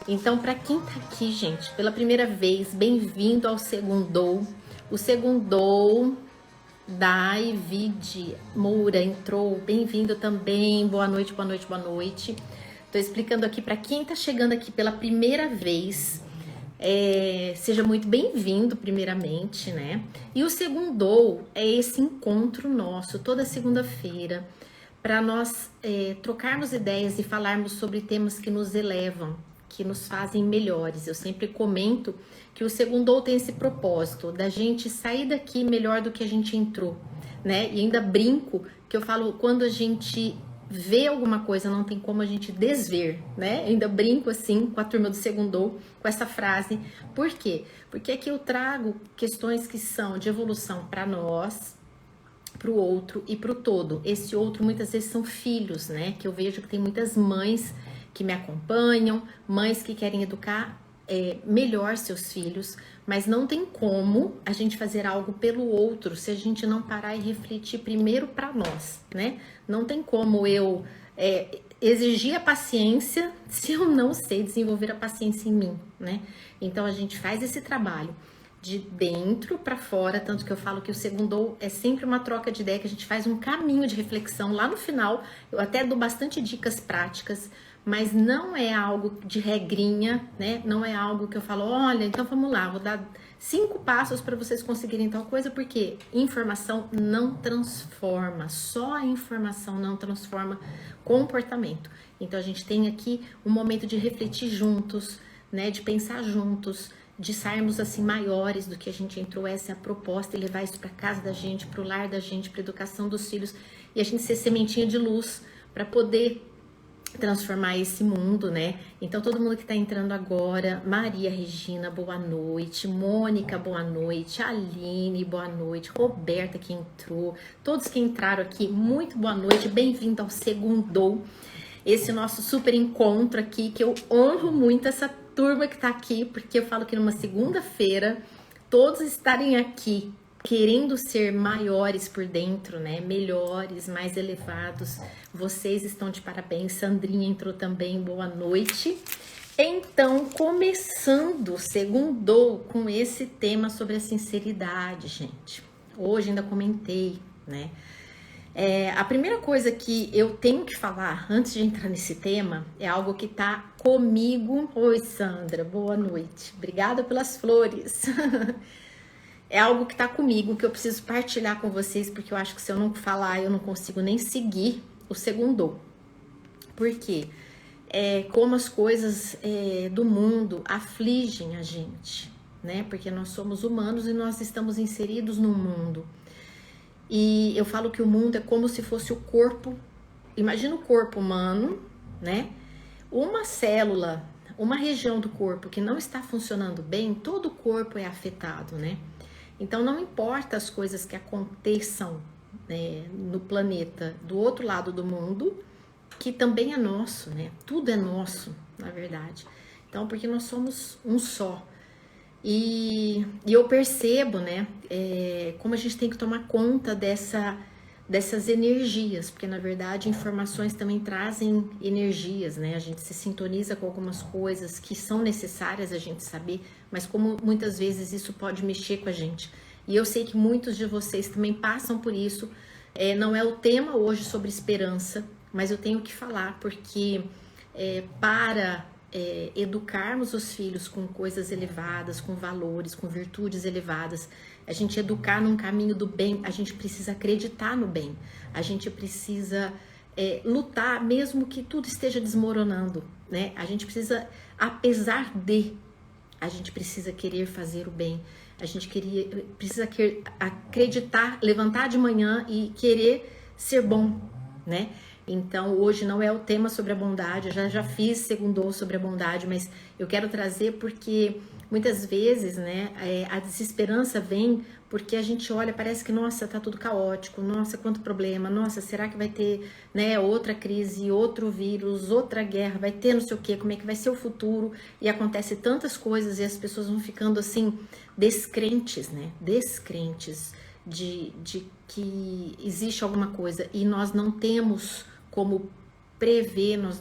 Então, para quem tá aqui, gente, pela primeira vez, bem-vindo ao Segundou. O Segundou da Ivide Moura entrou, bem-vindo também. Boa noite, boa noite, boa noite. Tô explicando aqui para quem tá chegando aqui pela primeira vez. Seja muito bem-vindo, primeiramente, né? E o Segundou é esse encontro nosso toda segunda-feira para nós trocarmos ideias e falarmos sobre temas que nos elevam, que nos fazem melhores. Eu sempre comento que o Segundou tem esse propósito da gente sair daqui melhor do que a gente entrou, né? E ainda brinco que eu falo, quando a gente vê alguma coisa, não tem como a gente desver, né? Ainda brinco assim com a turma do Segundou, com essa frase. Por quê? Porque aqui eu trago questões que são de evolução para nós, para o outro e para o todo. Esse outro muitas vezes são filhos, né? Que eu vejo que tem muitas mães que me acompanham, mães que querem educar melhor seus filhos, mas não tem como a gente fazer algo pelo outro se a gente não parar e refletir primeiro para nós, né? Não tem como eu exigir a paciência se eu não sei desenvolver a paciência em mim, né? Então a gente faz esse trabalho de dentro para fora, tanto que eu falo que o Segundou é sempre uma troca de ideia, que a gente faz um caminho de reflexão lá no final. Eu até dou bastante dicas práticas, mas não é algo de regrinha, né? Não é algo que eu falo, olha, então vamos lá, vou dar 5 passos para vocês conseguirem tal coisa, porque informação não transforma, só a informação não transforma comportamento. Então a gente tem aqui um momento de refletir juntos, né? De pensar juntos, de sairmos assim maiores do que a gente entrou. Essa é a proposta, e levar isso para casa da gente, para o lar da gente, para educação dos filhos, e a gente ser sementinha de luz para poder transformar esse mundo, né? Então todo mundo que tá entrando agora, Maria Regina, boa noite, Mônica, boa noite, Aline, boa noite, Roberta que entrou, todos que entraram aqui, muito boa noite, bem-vindo ao Segundou, esse nosso super encontro aqui, que eu honro muito essa turma que tá aqui, porque eu falo que numa segunda-feira, todos estarem aqui querendo ser maiores por dentro, né? Melhores, mais elevados. Vocês estão de parabéns. Sandrinha entrou também, boa noite. Então, começando, Segundou com esse tema sobre a sinceridade, gente. Hoje ainda comentei, né? A primeira coisa que eu tenho que falar antes de entrar nesse tema é algo que tá comigo. Oi, Sandra, boa noite. Obrigada pelas flores. É algo que tá comigo, que eu preciso partilhar com vocês, porque eu acho que se eu não falar, eu não consigo nem seguir o Segundou. Por quê? Como as coisas do mundo afligem a gente, né? Porque nós somos humanos e nós estamos inseridos no mundo. E eu falo que o mundo é como se fosse o corpo. Imagina o corpo humano, né? Uma célula, uma região do corpo que não está funcionando bem, todo o corpo é afetado, né? Então não importa as coisas que aconteçam, né, no planeta do outro lado do mundo, que também é nosso, né? Tudo é nosso, na verdade. Então, porque nós somos um só. E eu percebo, né, como a gente tem que tomar conta dessas energias, porque na verdade informações também trazem energias, né? A gente se sintoniza com algumas coisas que são necessárias a gente saber, mas como muitas vezes isso pode mexer com a gente. E eu sei que muitos de vocês também passam por isso. Não é o tema hoje sobre esperança, mas eu tenho que falar, porque para educarmos os filhos com coisas elevadas, com valores, com virtudes elevadas, a gente educar num caminho do bem, a gente precisa acreditar no bem, a gente precisa lutar mesmo que tudo esteja desmoronando, né? A gente precisa, apesar de, a gente precisa querer fazer o bem, a gente precisa acreditar, levantar de manhã e querer ser bom, né? Então, hoje não é o tema sobre a bondade, eu já fiz Segundou sobre a bondade, mas eu quero trazer porque muitas vezes, né, a desesperança vem porque a gente olha, parece que, nossa, tá tudo caótico, nossa, quanto problema, nossa, será que vai ter, né, outra crise, outro vírus, outra guerra, vai ter não sei o quê, como é que vai ser o futuro? E acontece tantas coisas e as pessoas vão ficando, assim, descrentes, né, descrentes de que existe alguma coisa e nós não temos como prever, nós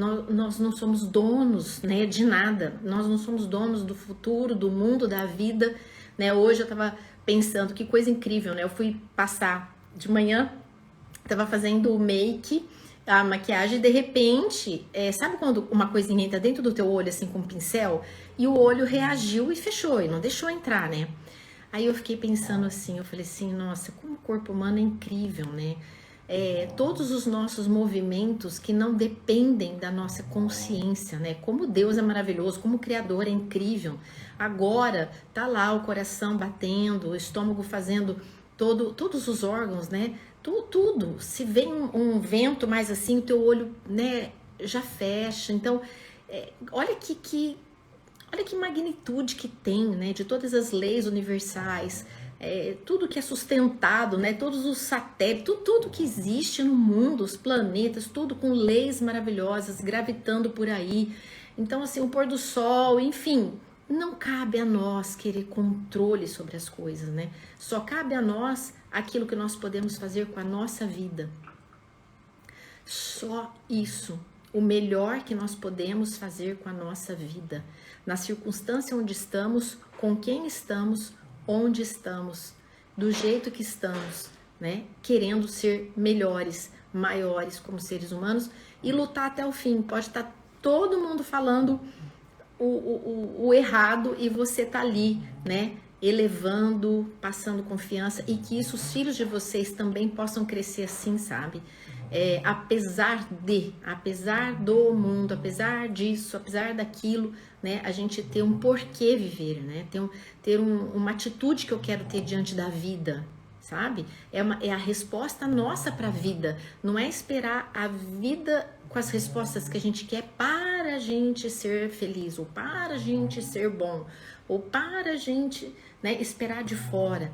nós não somos donos, né, de nada, nós não somos donos do futuro, do mundo, da vida, né? Hoje eu tava pensando, que coisa incrível, né? Eu fui passar de manhã, tava fazendo o make, a maquiagem, e de repente, sabe quando uma coisinha entra dentro do teu olho, assim, com um pincel, e o olho reagiu e fechou, e não deixou entrar, né? Aí eu fiquei pensando assim, eu falei assim, nossa, como o corpo humano é incrível, né? Todos os nossos movimentos que não dependem da nossa consciência, né? Como Deus é maravilhoso, como o Criador é incrível. Agora tá lá o coração batendo, o estômago fazendo todos os órgãos, né? Tudo. Se vem um vento mais assim, o teu olho, né, já fecha. Então, olha olha que magnitude que tem, né? De todas as leis universais. Tudo que é sustentado, né? Todos os satélites, tudo que existe no mundo, os planetas, tudo com leis maravilhosas gravitando por aí. Então, assim, o pôr do sol, enfim, não cabe a nós querer controle sobre as coisas, né? Só cabe a nós aquilo que nós podemos fazer com a nossa vida. Só isso, o melhor que nós podemos fazer com a nossa vida, na circunstância onde estamos, com quem estamos, onde estamos, do jeito que estamos, né? Querendo ser melhores, maiores como seres humanos e lutar até o fim. Pode estar todo mundo falando o errado e você tá ali, né? Elevando, passando confiança e que isso, os filhos de vocês também possam crescer assim, sabe? Apesar do mundo, apesar disso, apesar daquilo, né? A gente ter um porquê viver, né? Ter uma atitude que eu quero ter diante da vida, sabe? É a resposta nossa para a vida, não é esperar a vida com as respostas que a gente quer para a gente ser feliz, ou para a gente ser bom, ou para a gente, né, esperar de fora.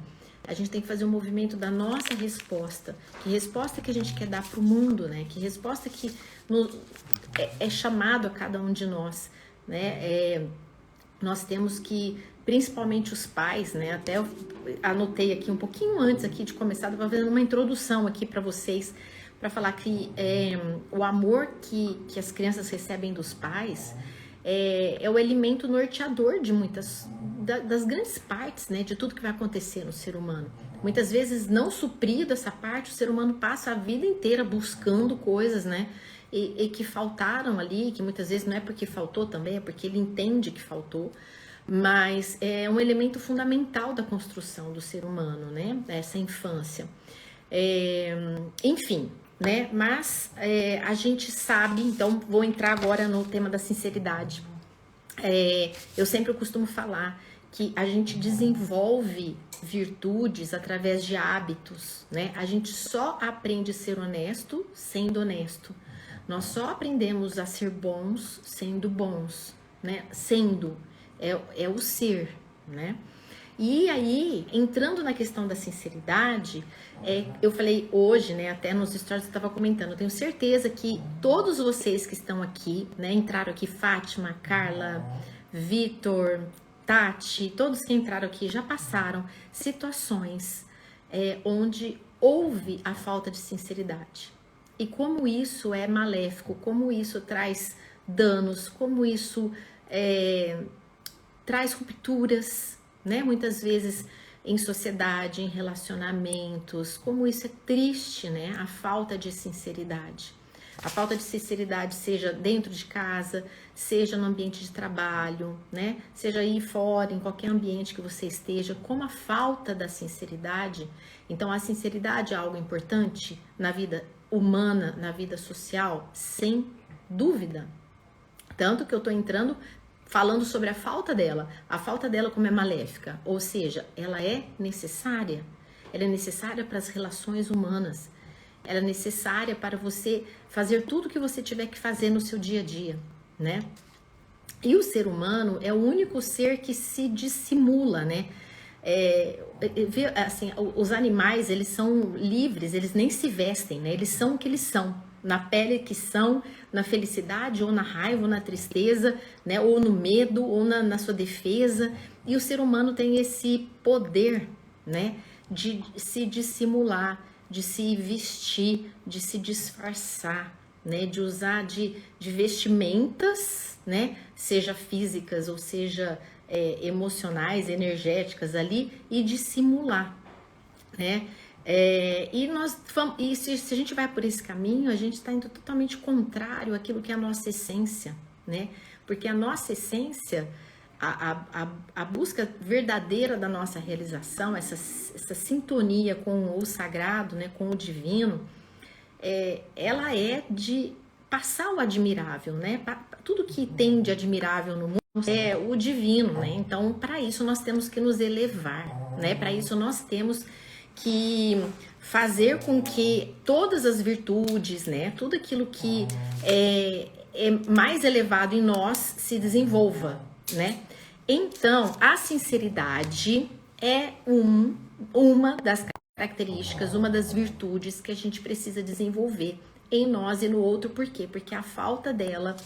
A gente tem que fazer um movimento da nossa resposta. Que resposta que a gente quer dar para o mundo, né? Que resposta que é chamado a cada um de nós, né? Nós temos que, principalmente os pais, né? Até eu anotei aqui um pouquinho antes aqui de começar, estava fazendo uma introdução aqui para vocês, para falar que o amor que as crianças recebem dos pais é o elemento norteador de muitas das grandes partes, né, de tudo que vai acontecer no ser humano. Muitas vezes, não suprido essa parte, o ser humano passa a vida inteira buscando coisas, né, e que faltaram ali, que muitas vezes não é porque faltou também, é porque ele entende que faltou, mas é um elemento fundamental da construção do ser humano, né, essa infância. Enfim, né, mas a gente sabe, então vou entrar agora no tema da sinceridade. Eu sempre costumo falar que a gente desenvolve virtudes através de hábitos, né? A gente só aprende a ser honesto sendo honesto. Nós só aprendemos a ser bons sendo bons, né? Sendo é o ser, né? E aí, entrando na questão da sinceridade, eu falei hoje, né, até nos stories eu estava comentando, eu tenho certeza que todos vocês que estão aqui, né, entraram aqui, Fátima, Carla, Vitor, Tati, todos que entraram aqui já passaram situações onde houve a falta de sinceridade. E como isso é maléfico, como isso traz danos, como isso traz rupturas, né? Muitas vezes em sociedade, em relacionamentos, como isso é triste, né? A falta de sinceridade. A falta de sinceridade, seja dentro de casa, seja no ambiente de trabalho, né? Seja aí fora, em qualquer ambiente que você esteja, como a falta da sinceridade. Então, a sinceridade é algo importante na vida humana, na vida social, sem dúvida. Tanto que eu tô entrando falando sobre a falta dela como é maléfica, ou seja, ela é necessária para as relações humanas, ela é necessária para você fazer tudo que você tiver que fazer no seu dia a dia, né? E o ser humano é o único ser que se dissimula, né? Assim, os animais, eles são livres, eles nem se vestem, né? Eles são o que eles são, na pele que são, na felicidade ou na raiva ou na tristeza, né? Ou no medo ou na sua defesa. E o ser humano tem esse poder, né? De se dissimular, de se vestir, de se disfarçar, né? De usar de vestimentas, né? Seja físicas ou seja emocionais, energéticas ali, e de simular, né? E se a gente vai por esse caminho, a gente está indo totalmente contrário àquilo que é a nossa essência, né? Porque a nossa essência, a busca verdadeira da nossa realização, essa sintonia com o sagrado, né, com o divino, ela é de passar o admirável, né? Tudo que tem de admirável no mundo é o divino, né? Então, para isso nós temos que nos elevar, né? Para isso nós temos que fazer com que todas as virtudes, né? Tudo aquilo que é mais elevado em nós se desenvolva, né? Então, a sinceridade é uma das características, uma das virtudes que a gente precisa desenvolver em nós e no outro. Por quê? Porque a falta dela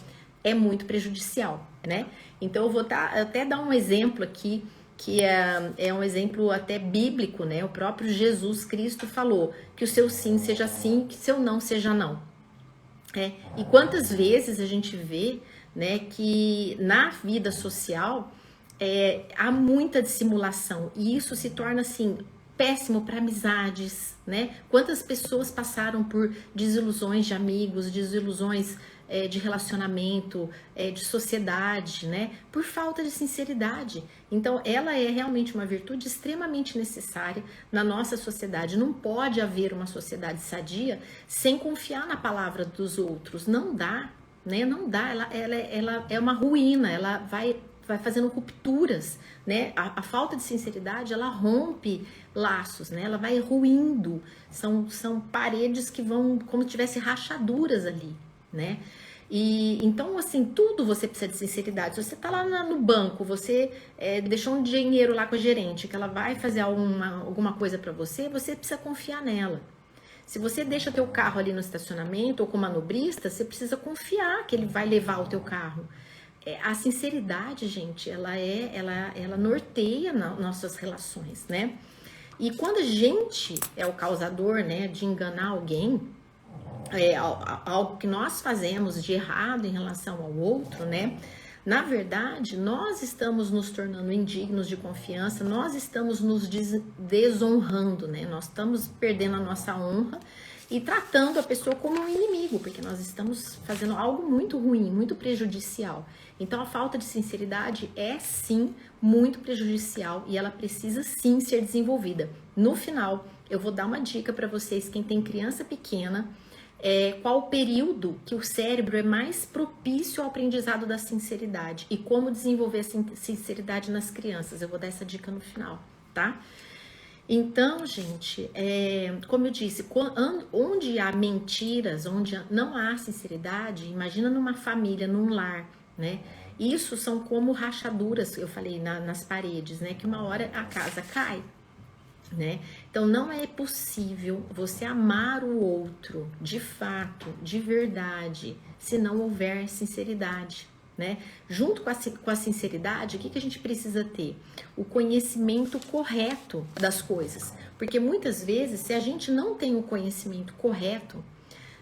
é muito prejudicial, né? Então, eu vou até dar um exemplo aqui, que é um exemplo até bíblico, né? O próprio Jesus Cristo falou que o seu sim seja sim, que o seu não seja não. E quantas vezes a gente vê, né, que na vida social há muita dissimulação, e isso se torna assim péssimo para amizades, né? Quantas pessoas passaram por desilusões de amigos, desilusões de relacionamento, de sociedade, né? Por falta de sinceridade. Então, ela é realmente uma virtude extremamente necessária na nossa sociedade. Não pode haver uma sociedade sadia sem confiar na palavra dos outros. Não dá, né? Não dá. Ela é uma ruína. Ela vai fazendo rupturas, né? A falta de sinceridade, ela rompe laços, né? Ela vai ruindo. São paredes que vão como se tivesse rachaduras ali, né? E então, assim, tudo você precisa de sinceridade. Se você tá lá no banco, você deixou um dinheiro lá com a gerente, que ela vai fazer alguma coisa para você precisa confiar nela. Se você deixa teu carro ali no estacionamento ou com o manobrista, você precisa confiar que ele vai levar o teu carro. A sinceridade, gente, ela norteia nossas relações, né? E quando a gente é o causador, né, de enganar alguém, algo que nós fazemos de errado em relação ao outro, né? Na verdade, nós estamos nos tornando indignos de confiança, nós estamos nos desonrando, né? Nós estamos perdendo a nossa honra e tratando a pessoa como um inimigo, porque nós estamos fazendo algo muito ruim, muito prejudicial. Então, a falta de sinceridade é sim muito prejudicial e ela precisa sim ser desenvolvida. No final, eu vou dar uma dica para vocês, quem tem criança pequena, qual o período que o cérebro é mais propício ao aprendizado da sinceridade e como desenvolver a sinceridade nas crianças. Eu vou dar essa dica no final, tá? Então, gente, como eu disse, onde há mentiras, onde não há sinceridade, imagina numa família, num lar, né? Isso são como rachaduras, eu falei, nas paredes, né? Que uma hora a casa cai, né? Então não é possível você amar o outro de fato, de verdade, se não houver sinceridade, né? Junto com a sinceridade, o que a gente precisa ter? O conhecimento correto das coisas, porque muitas vezes, se a gente não tem o conhecimento correto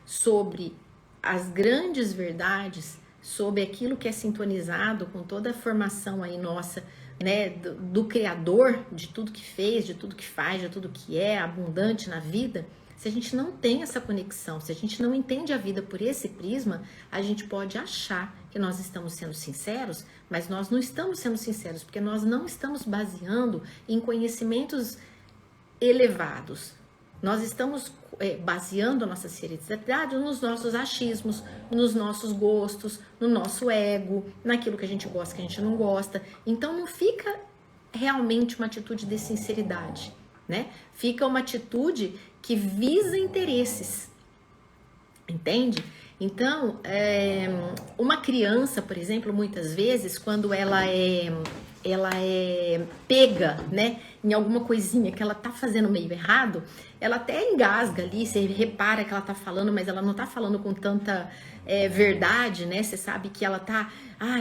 sobre as grandes verdades, sobre aquilo que é sintonizado com toda a formação aí nossa, né, do Criador, de tudo que fez, de tudo que faz, de tudo que é abundante na vida, se a gente não tem essa conexão, se a gente não entende a vida por esse prisma, a gente pode achar que nós estamos sendo sinceros, mas nós não estamos sendo sinceros, porque nós não estamos baseando em conhecimentos elevados. Nós estamos baseando a nossa sinceridade nos nossos achismos, nos nossos gostos, no nosso ego, naquilo que a gente gosta, que a gente não gosta. Então não fica realmente uma atitude de sinceridade, né? Fica uma atitude que visa interesses, entende? Então, uma criança, por exemplo, muitas vezes, quando ela é pega, né, em alguma coisinha que ela tá fazendo meio errado, ela até engasga ali, você repara que ela tá falando, mas ela não tá falando com tanta verdade, né? Você sabe que ela tá,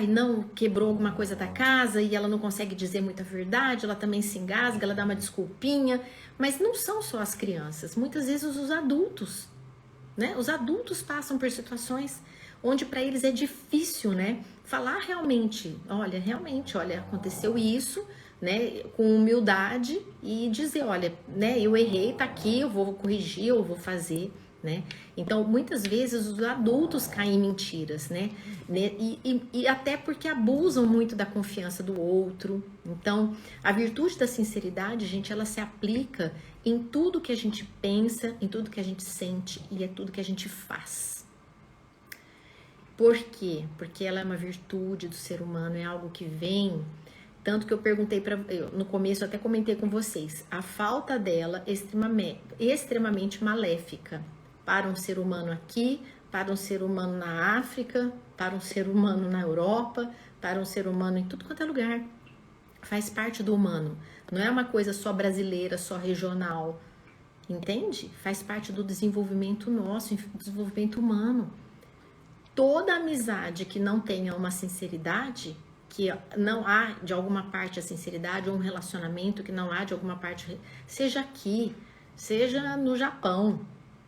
não, quebrou alguma coisa da casa e ela não consegue dizer muita verdade, ela também se engasga, ela dá uma desculpinha, mas não são só as crianças, muitas vezes os adultos, né? Os adultos passam por situações onde para eles é difícil, né? Falar realmente, olha, aconteceu isso, né? Com humildade e dizer, olha, né? Eu errei, tá aqui, eu vou corrigir, eu vou fazer, né? Então, muitas vezes os adultos caem em mentiras, né? E até porque abusam muito da confiança do outro. Então, a virtude da sinceridade, gente, ela se aplica em tudo que a gente pensa, em tudo que a gente sente e é tudo que a gente faz. Por quê? Porque ela é uma virtude do ser humano, é algo que vem. Tanto que eu perguntei no começo, eu até comentei com vocês, a falta dela é extremamente maléfica para um ser humano aqui, para um ser humano na África, para um ser humano na Europa, para um ser humano em tudo quanto é lugar. Faz parte do humano. Não é uma coisa só brasileira, só regional. Entende? Faz parte do desenvolvimento nosso, do desenvolvimento humano. Toda amizade que não tenha uma sinceridade, que não há de alguma parte a sinceridade, ou um relacionamento que não há de alguma parte, seja aqui, seja no Japão,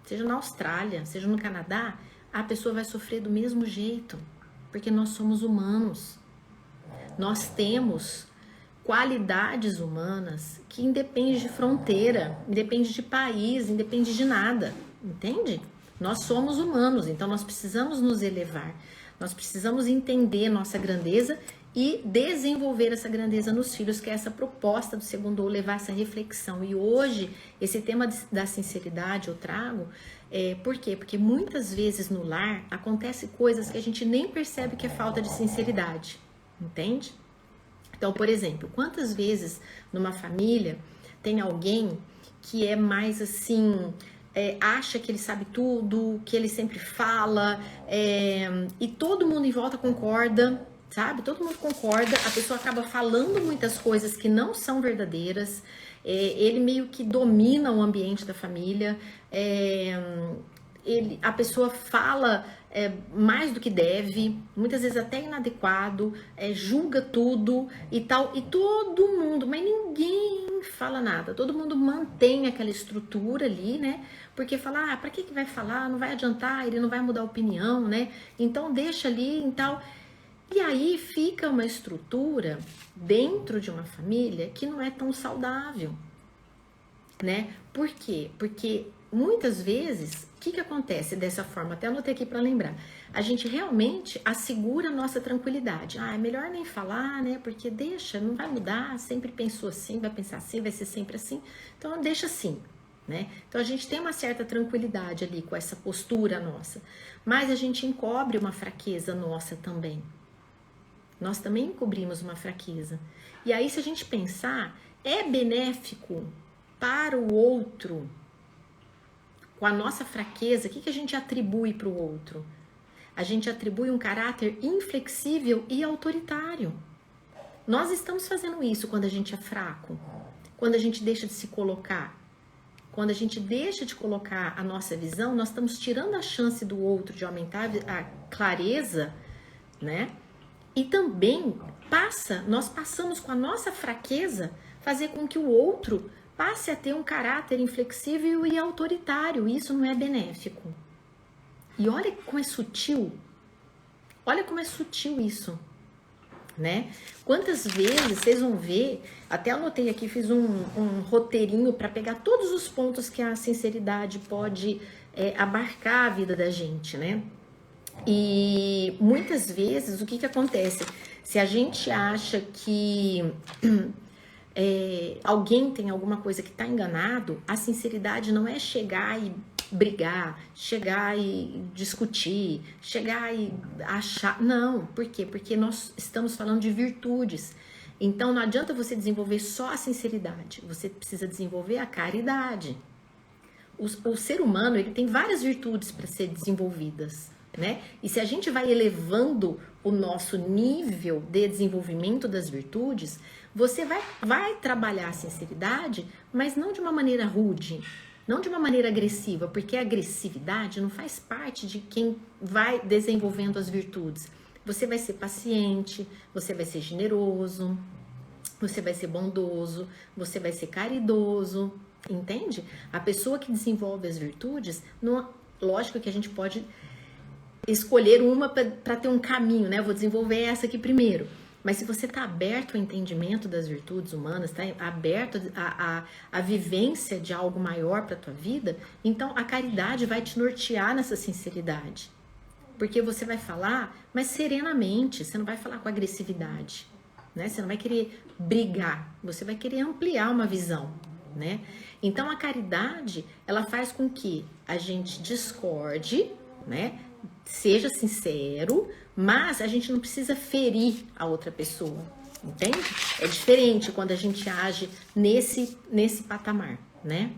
seja na Austrália, seja no Canadá, a pessoa vai sofrer do mesmo jeito, porque nós somos humanos. Nós temos qualidades humanas que independem de fronteira, independe de país, independe de nada, entende? Nós somos humanos, então nós precisamos nos elevar, nós precisamos entender nossa grandeza e desenvolver essa grandeza nos filhos, que é essa proposta do segundo, levar essa reflexão. E hoje, esse tema da sinceridade eu trago, por quê? Porque muitas vezes no lar acontece coisas que a gente nem percebe que é falta de sinceridade, entende? Então, por exemplo, quantas vezes numa família tem alguém que é mais assim, acha que ele sabe tudo, que ele sempre fala, e todo mundo em volta concorda, sabe? Todo mundo concorda, a pessoa acaba falando muitas coisas que não são verdadeiras, ele meio que domina o ambiente da família, a pessoa fala mais do que deve, muitas vezes até inadequado, julga tudo e tal, e todo mundo, mas ninguém fala nada, todo mundo mantém aquela estrutura ali, né? Porque fala, pra que vai falar? Não vai adiantar, ele não vai mudar a opinião, né? Então deixa ali e tal. E aí fica uma estrutura dentro de uma família que não é tão saudável, né? Por quê? Porque muitas vezes, o que acontece dessa forma? Até anotei aqui para lembrar. A gente realmente assegura a nossa tranquilidade. É melhor nem falar, né? Porque deixa, não vai mudar, sempre pensou assim, vai pensar assim, vai ser sempre assim. Então deixa assim, né? Então a gente tem uma certa tranquilidade ali com essa postura nossa. Mas a gente encobre uma fraqueza nossa também. Nós também encobrimos uma fraqueza. E aí, se a gente pensar, é benéfico para o outro, com a nossa fraqueza, o que a gente atribui para o outro? A gente atribui um caráter inflexível e autoritário. Nós estamos fazendo isso quando a gente é fraco, quando a gente deixa de se colocar. Quando a gente deixa de colocar a nossa visão, nós estamos tirando a chance do outro de aumentar a clareza, né? E também nós passamos com a nossa fraqueza fazer com que o outro passe a ter um caráter inflexível e autoritário. Isso não é benéfico. E olha como é sutil. Olha como é sutil isso, né? Quantas vezes vocês vão ver, até anotei aqui, fiz um roteirinho para pegar todos os pontos que a sinceridade pode abarcar a vida da gente, né? E muitas vezes o que acontece? Se a gente acha que alguém tem alguma coisa que está enganado, a sinceridade não é chegar e brigar, chegar e discutir, chegar e achar. Não, por quê? Porque nós estamos falando de virtudes. Então não adianta você desenvolver só a sinceridade, você precisa desenvolver a caridade. O ser humano, ele tem várias virtudes para ser desenvolvidas, né? E se a gente vai elevando o nosso nível de desenvolvimento das virtudes, você vai trabalhar a sinceridade, mas não de uma maneira rude, não de uma maneira agressiva, porque a agressividade não faz parte de quem vai desenvolvendo as virtudes. Você vai ser paciente, você vai ser generoso, você vai ser bondoso, você vai ser caridoso, entende? A pessoa que desenvolve as virtudes, Lógico que a gente pode escolher uma para ter um caminho, né? Eu vou desenvolver essa aqui primeiro. Mas se você está aberto ao entendimento das virtudes humanas, está aberto à vivência de algo maior para a tua vida, então a caridade vai te nortear nessa sinceridade. Porque você vai falar, mas serenamente, você não vai falar com agressividade, né? Você não vai querer brigar, você vai querer ampliar uma visão, né? Então a caridade, ela faz com que a gente discorde, né? Seja sincero, mas a gente não precisa ferir a outra pessoa, entende? É diferente quando a gente age nesse patamar, né?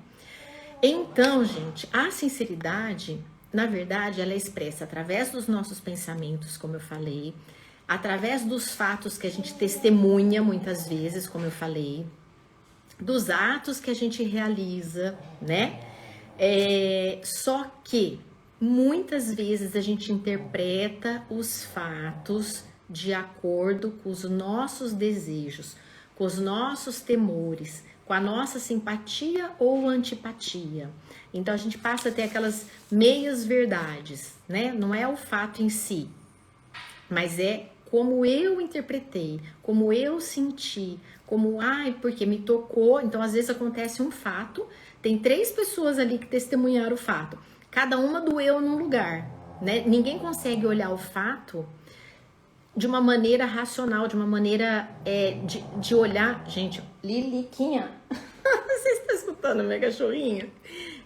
Então, gente, a sinceridade, na verdade, ela é expressa através dos nossos pensamentos, como eu falei, através dos fatos que a gente testemunha muitas vezes, como eu falei, dos atos que a gente realiza, né? Só que muitas vezes a gente interpreta os fatos de acordo com os nossos desejos, com os nossos temores, com a nossa simpatia ou antipatia. Então a gente passa a ter aquelas meias verdades, né? Não é o fato em si, mas é como eu interpretei, como eu senti, como, porque me tocou. Então às vezes acontece um fato, tem 3 pessoas ali que testemunharam o fato. Cada uma doeu num lugar, né? Ninguém consegue olhar o fato de uma maneira racional, de uma maneira de olhar. Gente, Liliquinha, vocês estão escutando a minha cachorrinha?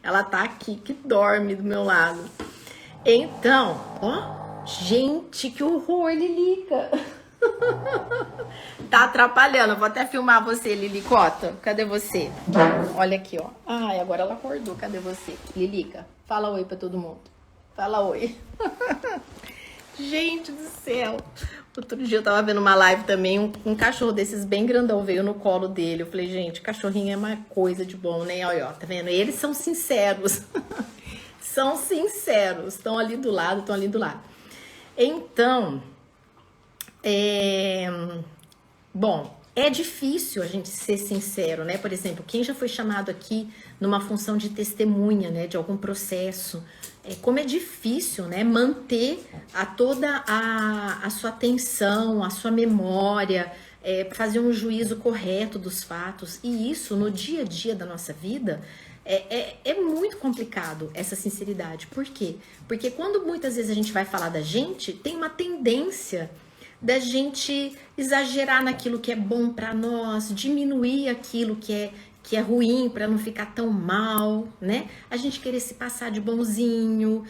Ela tá aqui, que dorme do meu lado. Então, ó, gente, que horror, Lilica. Tá atrapalhando, eu vou até filmar você, Lilicota. Cadê você? Olha aqui, ó. Ai, agora ela acordou, cadê você? Lilica, fala oi pra todo mundo. Fala oi. Gente do céu. Outro dia eu tava vendo uma live também, um cachorro desses bem grandão veio no colo dele. Eu falei, gente, cachorrinho é uma coisa de bom, né? Olha, ó, tá vendo? Eles são sinceros. São sinceros. Estão ali do lado, estão ali do lado. Então, bom, é difícil a gente ser sincero, né? Por exemplo, quem já foi chamado aqui numa função de testemunha, né? De algum processo, como é difícil, né? Manter toda a sua atenção, a sua memória, fazer um juízo correto dos fatos. E isso, no dia a dia da nossa vida, é muito complicado, essa sinceridade. Por quê? Porque quando muitas vezes a gente vai falar da gente, tem uma tendência da gente exagerar naquilo que é bom para nós, diminuir aquilo que é ruim para não ficar tão mal, né? A gente querer se passar de bonzinho,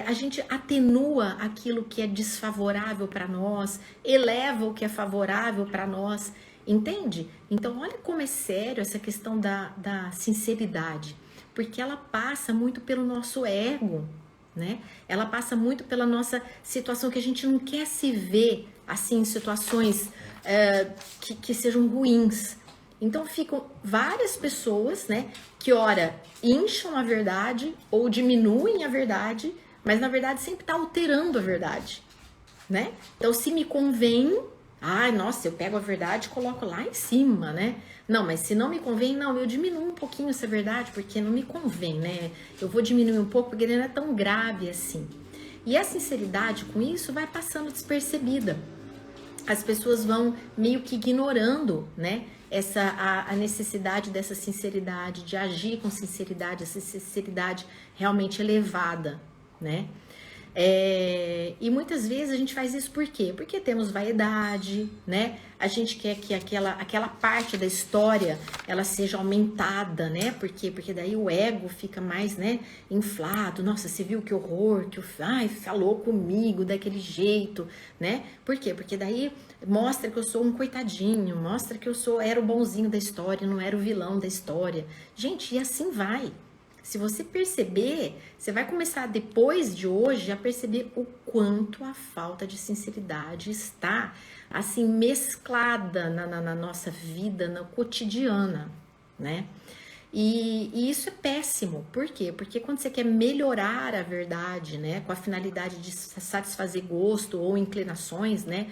a gente atenua aquilo que é desfavorável para nós, eleva o que é favorável para nós, entende? Então olha como é sério essa questão da sinceridade, porque ela passa muito pelo nosso ego, né? Ela passa muito pela nossa situação que a gente não quer se ver assim, em situações que sejam ruins. Então ficam várias pessoas, né, que ora incham a verdade ou diminuem a verdade, mas na verdade sempre tá alterando a verdade, né? Então se me convém, nossa, eu pego a verdade e coloco lá em cima, né? Não, mas se não me convém, não, eu diminuo um pouquinho essa verdade, porque não me convém, né? Eu vou diminuir um pouco porque não é tão grave assim. E a sinceridade com isso vai passando despercebida. As pessoas vão meio que ignorando, né, a necessidade dessa sinceridade, de agir com sinceridade, essa sinceridade realmente elevada, né? E muitas vezes a gente faz isso por quê? Porque temos vaidade, né? A gente quer que aquela parte da história ela seja aumentada, né? Porque daí o ego fica mais, né, inflado. Nossa, você viu que horror, falou comigo daquele jeito, né? Por quê? Porque daí mostra que eu sou um coitadinho, mostra que era o bonzinho da história, não era o vilão da história. Gente, e assim vai. Se você perceber, você vai começar depois de hoje a perceber o quanto a falta de sinceridade está assim mesclada na nossa vida, na cotidiana, né? E isso é péssimo. Por quê? Porque quando você quer melhorar a verdade, né, com a finalidade de satisfazer gosto ou inclinações, né,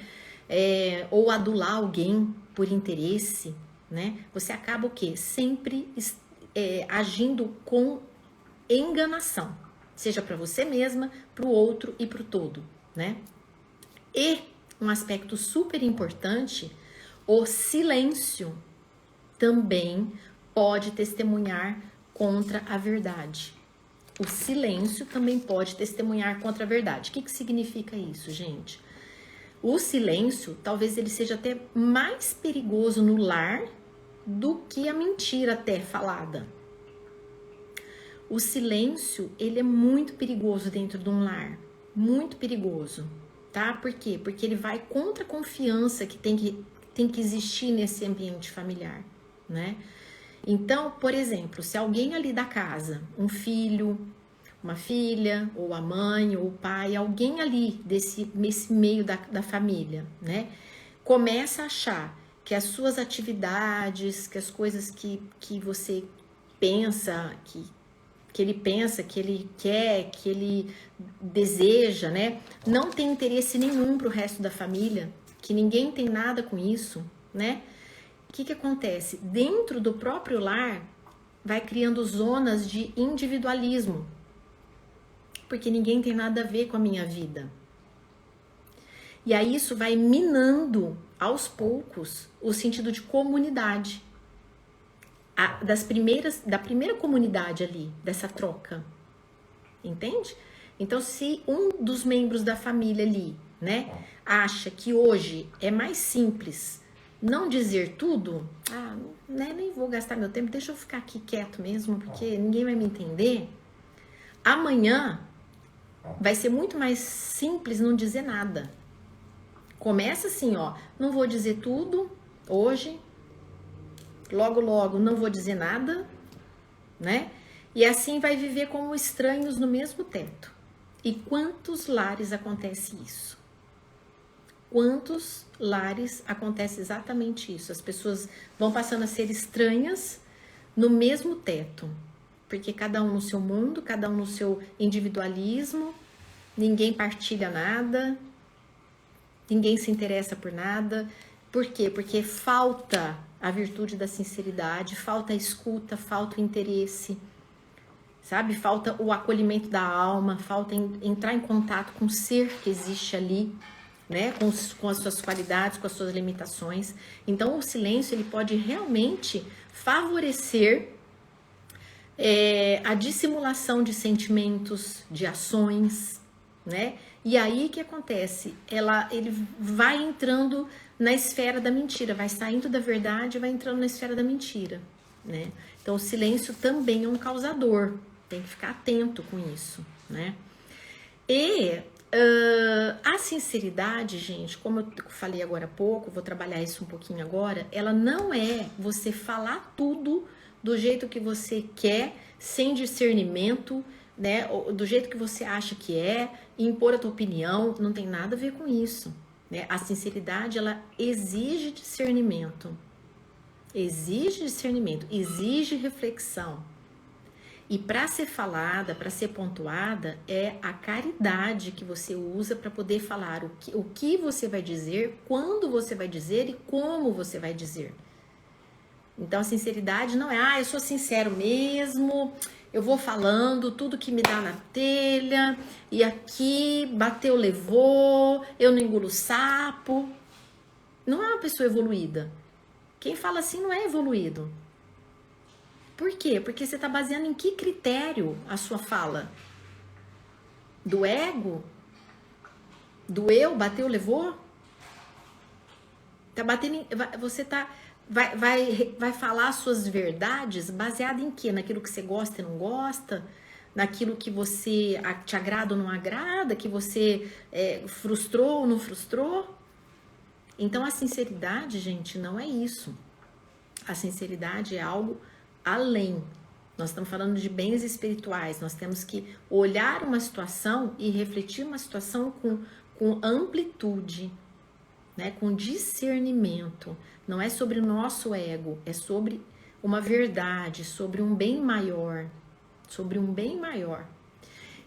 ou adular alguém por interesse, né, você acaba o quê? Sempre agindo com enganação, seja para você mesma, para o outro e para o todo, né? E um aspecto super importante, o silêncio também pode testemunhar contra a verdade. O silêncio também pode testemunhar contra a verdade. O que significa isso, gente? O silêncio, talvez ele seja até mais perigoso no lar do que a mentira até falada. O silêncio, ele é muito perigoso dentro de um lar, muito perigoso, tá? Por quê? Porque ele vai contra a confiança que tem que existir nesse ambiente familiar, né? Então, por exemplo, se alguém ali da casa, um filho, uma filha, ou a mãe, ou o pai, alguém ali nesse meio da família, né? Começa a achar que as suas atividades, que as coisas que você pensa, que ele pensa, que ele quer, que ele deseja, né? Não tem interesse nenhum para o resto da família, que ninguém tem nada com isso, né? O que acontece? Dentro do próprio lar, vai criando zonas de individualismo, porque ninguém tem nada a ver com a minha vida. E aí isso vai minando, aos poucos, o sentido de comunidade. Da primeira comunidade ali, dessa troca. Entende? Então, se um dos membros da família ali, né, acha que hoje é mais simples não dizer tudo, né, nem vou gastar meu tempo, deixa eu ficar aqui quieto mesmo, porque ninguém vai me entender. Amanhã vai ser muito mais simples não dizer nada. Começa assim, ó, não vou dizer tudo hoje, logo não vou dizer nada, né? E assim vai viver como estranhos no mesmo teto. E quantos lares acontece isso? Quantos lares acontece exatamente isso? As pessoas vão passando a ser estranhas no mesmo teto, porque cada um no seu mundo, cada um no seu individualismo, ninguém partilha nada, ninguém se interessa por nada. Por quê? Porque falta a virtude da sinceridade, falta a escuta, falta o interesse, sabe? Falta o acolhimento da alma, falta entrar em contato com o ser que existe ali, né? Com as suas qualidades, com as suas limitações. Então, o silêncio, ele pode realmente favorecer a dissimulação de sentimentos, de ações, né? E aí, o que acontece? Ele vai entrando na esfera da mentira, vai saindo da verdade, vai entrando na esfera da mentira, né? Então, o silêncio também é um causador, tem que ficar atento com isso, né? E a sinceridade, gente, como eu falei agora há pouco, vou trabalhar isso um pouquinho agora, ela não é você falar tudo do jeito que você quer, sem discernimento, né? Do jeito que você acha que é, impor a tua opinião, não tem nada a ver com isso, né? A sinceridade, ela exige discernimento, exige reflexão. E para ser falada, para ser pontuada, é a caridade que você usa para poder falar o que você vai dizer, quando você vai dizer e como você vai dizer. Então, a sinceridade não é, eu sou sincero mesmo, eu vou falando tudo que me dá na telha, e aqui bateu, levou, eu não engulo sapo. Não é uma pessoa evoluída. Quem fala assim não é evoluído. Por quê? Porque você está baseando em que critério a sua fala? Do ego? Do eu? Bateu, levou? Tá batendo você tá... Vai falar as suas verdades baseado em quê? Naquilo que você gosta e não gosta? Naquilo que você te agrada ou não agrada? Que você frustrou ou não frustrou? Então, a sinceridade, gente, não é isso. A sinceridade é algo além. Nós estamos falando de bens espirituais. Nós temos que olhar uma situação e refletir uma situação com amplitude, né? Com discernimento. Não é sobre o nosso ego, é sobre uma verdade, sobre um bem maior. Sobre um bem maior.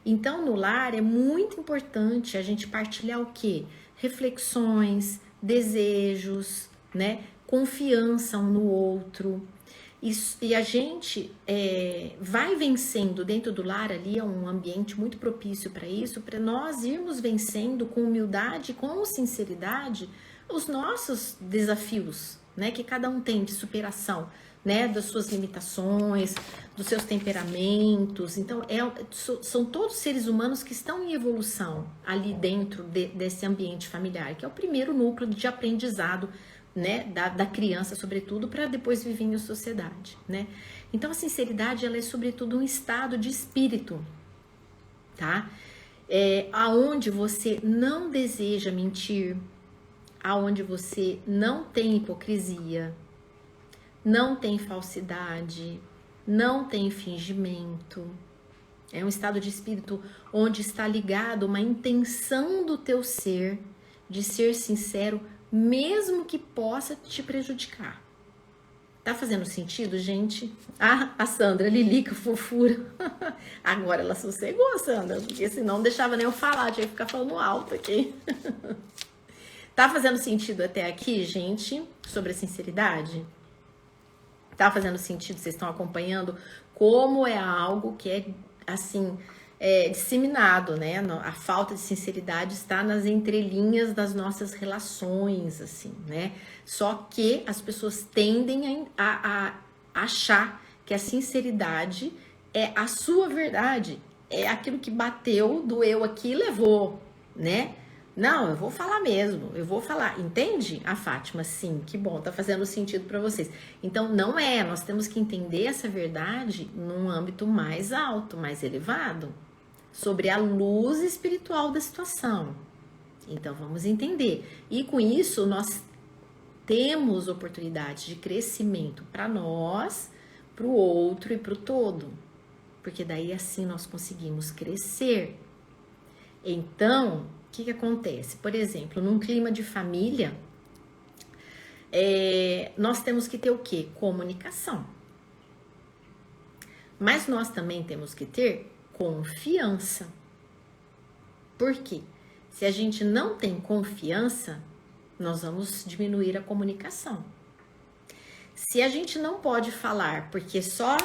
Então, no lar é muito importante a gente partilhar o quê? Reflexões, desejos, né? Confiança um no outro. E a gente vai vencendo dentro do lar ali, é um ambiente muito propício para isso, para nós irmos vencendo com humildade, com sinceridade, os nossos desafios, né, que cada um tem de superação, né, das suas limitações, dos seus temperamentos. Então, são todos seres humanos que estão em evolução ali dentro desse ambiente familiar, que é o primeiro núcleo de aprendizado, né, da criança, sobretudo, para depois viver em sociedade, né? Então, a sinceridade, ela é sobretudo um estado de espírito, tá? Aonde você não deseja mentir, aonde você não tem hipocrisia, não tem falsidade, não tem fingimento. É um estado de espírito onde está ligado uma intenção do teu ser de ser sincero, mesmo que possa te prejudicar. Tá fazendo sentido, gente? Ah, a Sandra, Lilica, fofura. Agora ela sossegou, Sandra, porque senão não deixava nem eu falar, tinha que ficar falando alto aqui. Tá fazendo sentido até aqui, gente, sobre a sinceridade? Tá fazendo sentido? Vocês estão acompanhando como é algo que é, assim, disseminado, né? A falta de sinceridade está nas entrelinhas das nossas relações, assim, né? Só que as pessoas tendem a achar que a sinceridade é a sua verdade, é aquilo que bateu, doeu aqui e levou, né? Não, eu vou falar mesmo, eu vou falar, entende? A Fátima, sim, que bom, tá fazendo sentido para vocês. Então, não nós temos que entender essa verdade num âmbito mais alto, mais elevado, sobre a luz espiritual da situação. Então, vamos entender. E com isso, nós temos oportunidade de crescimento para nós, para o outro e para o todo. Porque daí assim nós conseguimos crescer. Então, o que acontece? Por exemplo, num clima de família, nós temos que ter o quê? Comunicação. Mas nós também temos que ter confiança. Por quê? Se a gente não tem confiança, nós vamos diminuir a comunicação. Se a gente não pode falar porque só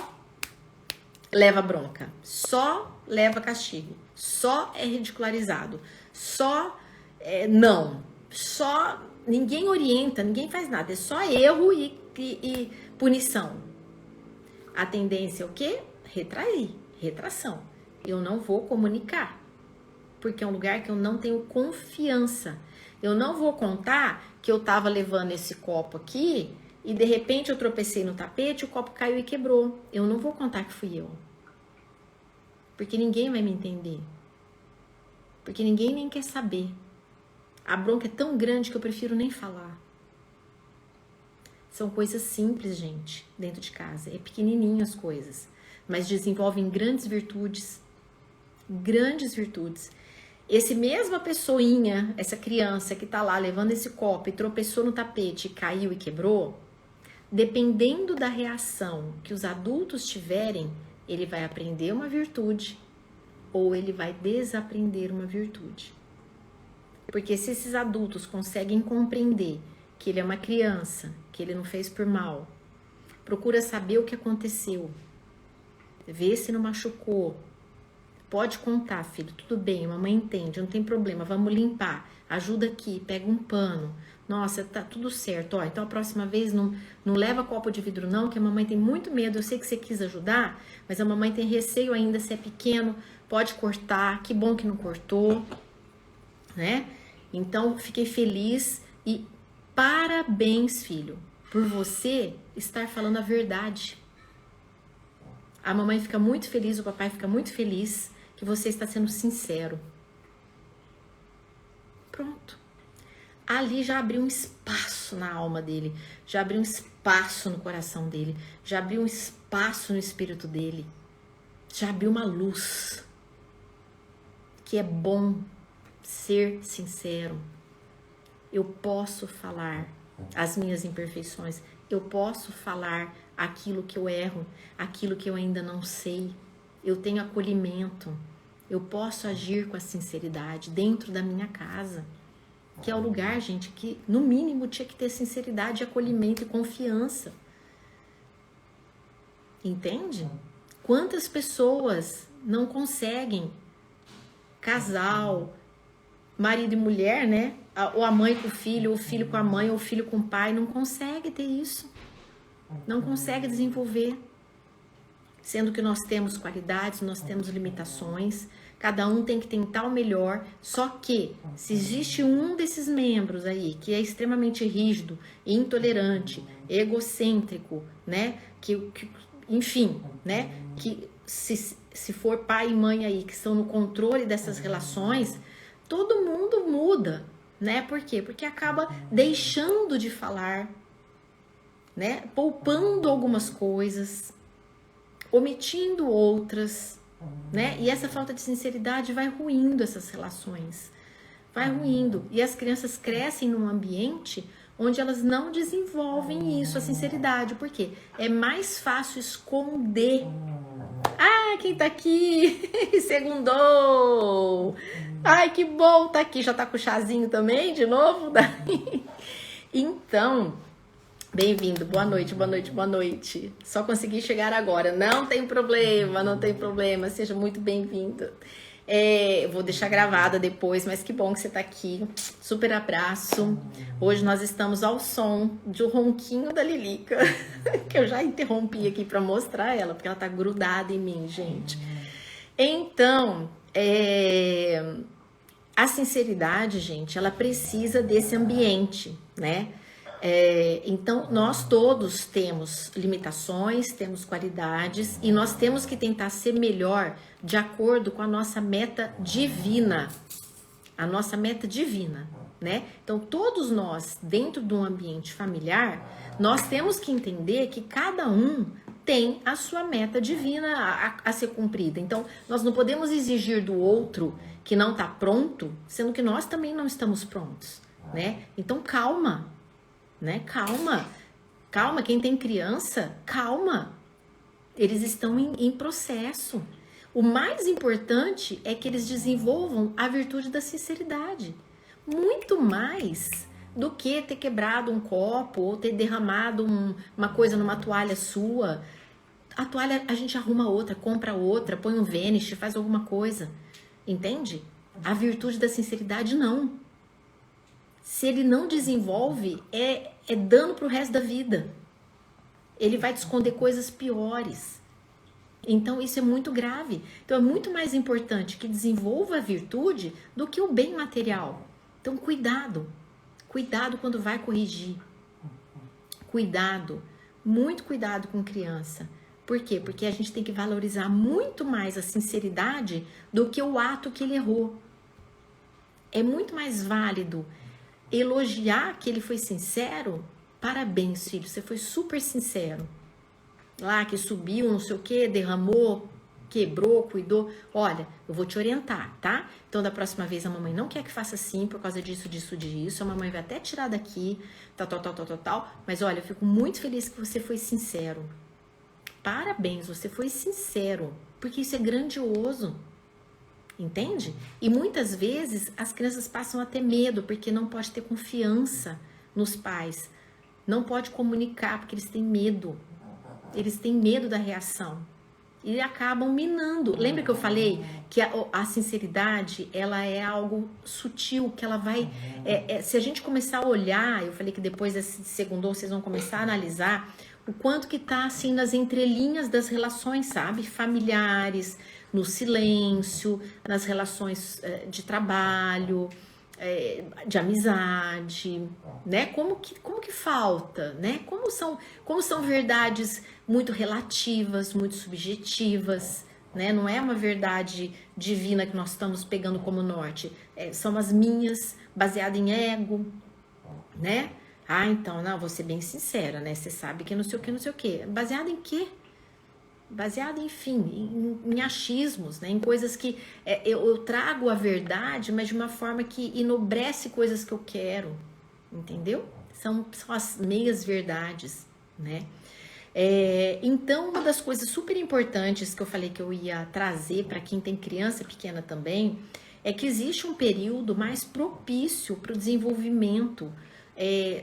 leva bronca, só leva castigo, só é ridicularizado, só só ninguém orienta, ninguém faz nada, é só erro e punição. A tendência é o quê? Retração. Eu não vou comunicar, porque é um lugar que eu não tenho confiança. Eu não vou contar que eu tava levando esse copo aqui e de repente eu tropecei no tapete, o copo caiu e quebrou. Eu não vou contar que fui eu. Porque ninguém vai me entender. Porque ninguém nem quer saber. A bronca é tão grande que eu prefiro nem falar. São coisas simples, gente, dentro de casa. É pequenininho as coisas, mas desenvolvem grandes virtudes. Grandes virtudes. Esse mesma pessoinha, essa criança que tá lá levando esse copo e tropeçou no tapete, caiu e quebrou, dependendo da reação que os adultos tiverem, ele vai aprender uma virtude ou ele vai desaprender uma virtude. Porque se esses adultos conseguem compreender que ele é uma criança, que ele não fez por mal, procura saber o que aconteceu, vê se não machucou, pode contar, filho, tudo bem, mamãe entende, não tem problema, vamos limpar, ajuda aqui, pega um pano, nossa, tá tudo certo, ó, então a próxima vez não leva copo de vidro não, que a mamãe tem muito medo, eu sei que você quis ajudar, mas a mamãe tem receio ainda, se é pequeno, pode cortar, que bom que não cortou, né? Então, fiquei feliz e parabéns, filho, por você estar falando a verdade. A mamãe fica muito feliz, o papai fica muito feliz que você está sendo sincero. Pronto. Ali já abriu um espaço na alma dele, já abriu um espaço no coração dele, já abriu um espaço no espírito dele, já abriu uma luz. Que é bom ser sincero. Eu posso falar as minhas imperfeições, eu posso falar aquilo que eu erro, aquilo que eu ainda não sei. Eu tenho acolhimento, eu posso agir com a sinceridade dentro da minha casa, que é o lugar, gente, que no mínimo tinha que ter sinceridade, acolhimento e confiança. entende? Quantas pessoas não conseguem, casal, marido e mulher, né? Ou a mãe com o filho com a mãe, ou o filho com o pai, não consegue ter isso. Não consegue desenvolver. Sendo que nós temos qualidades, nós temos limitações, cada um tem que tentar o melhor, só que se existe um desses membros aí que é extremamente rígido, intolerante, egocêntrico, né, enfim, né, que se for pai e mãe aí que estão no controle dessas relações, todo mundo muda, né, por quê? Porque acaba deixando de falar, né, poupando algumas coisas, omitindo outras, né? E essa falta de sinceridade vai ruindo essas relações, vai ruindo. E as crianças crescem num ambiente onde elas não desenvolvem isso, a sinceridade. Por quê? É mais fácil esconder. Ah, quem tá aqui? Segundou! Ai, que bom tá aqui. Já tá com o chazinho também, de novo? Então... Bem-vindo, boa noite, boa noite, boa noite. Só consegui chegar agora, não tem problema, não tem problema, seja muito bem-vindo. Eu vou deixar gravada depois, mas que bom que você tá aqui. Super abraço. Hoje nós estamos ao som do ronquinho da Lilica, que eu já interrompi aqui para mostrar ela, porque ela tá grudada em mim, gente. Então, a sinceridade, gente, ela precisa desse ambiente, né? Então, nós todos temos limitações, temos qualidades e nós temos que tentar ser melhor de acordo com a nossa meta divina. A nossa meta divina, né? Então, todos nós, dentro de um ambiente familiar, nós temos que entender que cada um tem a sua meta divina a ser cumprida. Então, nós não podemos exigir do outro que não está pronto, sendo que nós também não estamos prontos, né? Então, calma. Né? Calma, quem tem criança, calma, eles estão em processo. O mais importante é que eles desenvolvam a virtude da sinceridade, muito mais do que ter quebrado um copo ou ter derramado uma coisa numa toalha sua. A toalha a gente arruma outra, compra outra, põe um Vanish, faz alguma coisa, entende? A virtude da sinceridade não. Se ele não desenvolve, é dano para o resto da vida. Ele vai te esconder coisas piores. Então, isso é muito grave. Então, é muito mais importante que desenvolva a virtude do que o bem material. Então, cuidado. Cuidado quando vai corrigir. Cuidado. Muito cuidado com criança. Por quê? Porque a gente tem que valorizar muito mais a sinceridade do que o ato que ele errou. É muito mais válido elogiar que ele foi sincero. Parabéns, filho, você foi super sincero. Lá que subiu, não sei o que, derramou, quebrou, cuidou. Olha, eu vou te orientar, tá? Então, da próxima vez, a mamãe não quer que faça assim por causa disso, disso. A mamãe vai até tirar daqui, tal. Mas olha, eu fico muito feliz que você foi sincero. Parabéns, você foi sincero, porque isso é grandioso. Entende? E muitas vezes as crianças passam a ter medo porque não pode ter confiança nos pais. Não pode comunicar porque eles têm medo. Eles têm medo da reação. E acabam minando. Lembra que eu falei que a sinceridade, ela é algo sutil, que ela vai... se a gente começar a olhar, eu falei que depois desse segundo vocês vão começar a analisar o quanto que tá assim nas entrelinhas das relações, sabe? Familiares, no silêncio, nas relações de trabalho, de amizade, né? Como que falta, né? Como são verdades muito relativas, muito subjetivas, né? Não é uma verdade divina que nós estamos pegando como norte. São as minhas, baseadas em ego, né? Ah, então, não, vou ser bem sincera, né? Você sabe que não sei o que. Baseado em quê? Baseado, enfim, em achismos, né? Em coisas que eu trago a verdade, mas de uma forma que enobrece coisas que eu quero, entendeu? São as meias verdades, né? Então, uma das coisas super importantes que eu falei que eu ia trazer para quem tem criança pequena também, é que existe um período mais propício para o desenvolvimento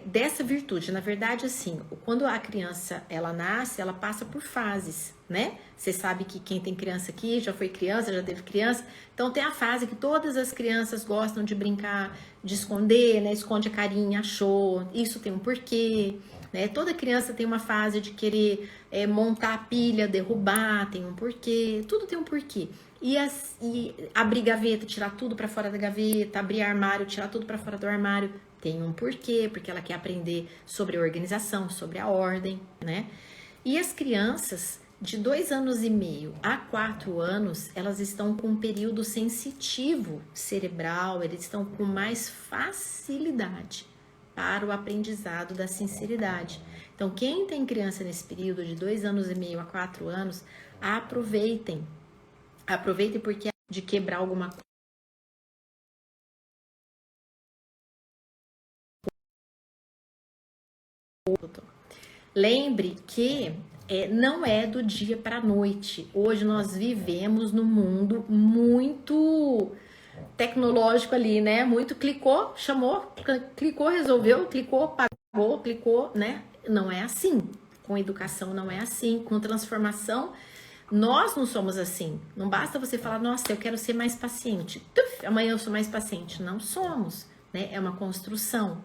dessa virtude. Na verdade, assim, quando a criança ela nasce, ela passa por fases, né? Você sabe que quem tem criança aqui já foi criança, já teve criança. Então tem a fase que todas as crianças gostam de brincar, de esconder, né? Esconde a carinha, achou. Isso tem um porquê, né? Toda criança tem uma fase de querer montar a pilha, derrubar, tem um porquê. Tudo tem um porquê. E abrir gaveta, tirar tudo para fora da gaveta, abrir armário, tirar tudo para fora do armário, tem um porquê, porque ela quer aprender sobre a organização, sobre a ordem, né? E as crianças de 2 anos e meio a 4 anos, elas estão com um período sensitivo cerebral, eles estão com mais facilidade para o aprendizado da sinceridade. Então, quem tem criança nesse período de 2 anos e meio a 4 anos, aproveitem porque de quebrar alguma coisa. Lembre que não é do dia para a noite. Hoje nós vivemos num mundo muito tecnológico ali, né? Muito clicou, chamou, clicou, resolveu, clicou, pagou, clicou, né? Não é assim. Com educação não é assim. Com transformação, nós não somos assim. Não basta você falar, nossa, eu quero ser mais paciente. Tuf, amanhã eu sou mais paciente. Não somos, né? É uma construção.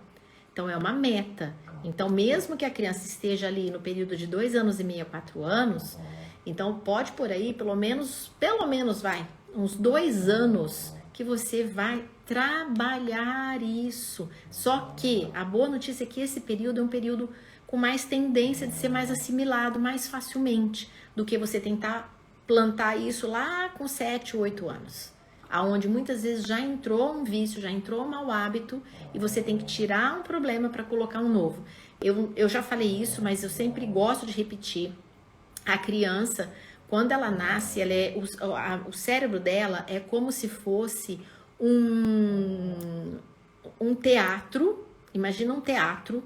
Então, é uma meta. Então, mesmo que a criança esteja ali no período de 2 anos e meio a 4 anos, então pode por aí, pelo menos vai, uns 2 anos que você vai trabalhar isso. Só que a boa notícia é que esse período é um período com mais tendência de ser mais assimilado mais facilmente do que você tentar plantar isso lá com 7, 8 anos. Aonde muitas vezes já entrou um vício, já entrou um mau hábito e você tem que tirar um problema para colocar um novo. Eu já falei isso, mas eu sempre gosto de repetir. A criança, quando ela nasce, o cérebro dela é como se fosse um teatro. Imagina um teatro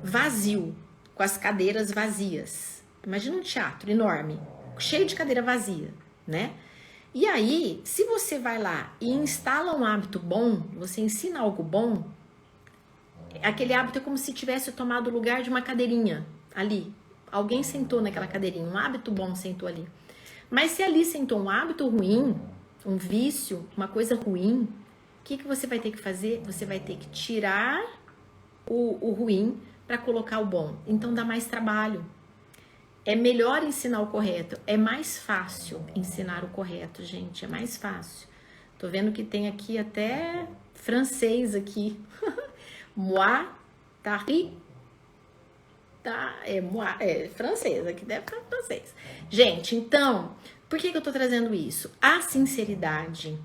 vazio, com as cadeiras vazias. Imagina um teatro enorme, cheio de cadeira vazia, né? E aí, se você vai lá e instala um hábito bom, você ensina algo bom, aquele hábito é como se tivesse tomado o lugar de uma cadeirinha ali. Alguém sentou naquela cadeirinha, um hábito bom sentou ali. Mas se ali sentou um hábito ruim, um vício, uma coisa ruim, o que você vai ter que fazer? Você vai ter que tirar o ruim para colocar o bom. Então dá mais trabalho. É melhor ensinar o correto. É mais fácil ensinar o correto, gente. É mais fácil. Tô vendo que tem aqui até francês aqui. Moi, tari. É francês. Aqui deve estar francês. Gente, então, por que eu tô trazendo isso? A sinceridade,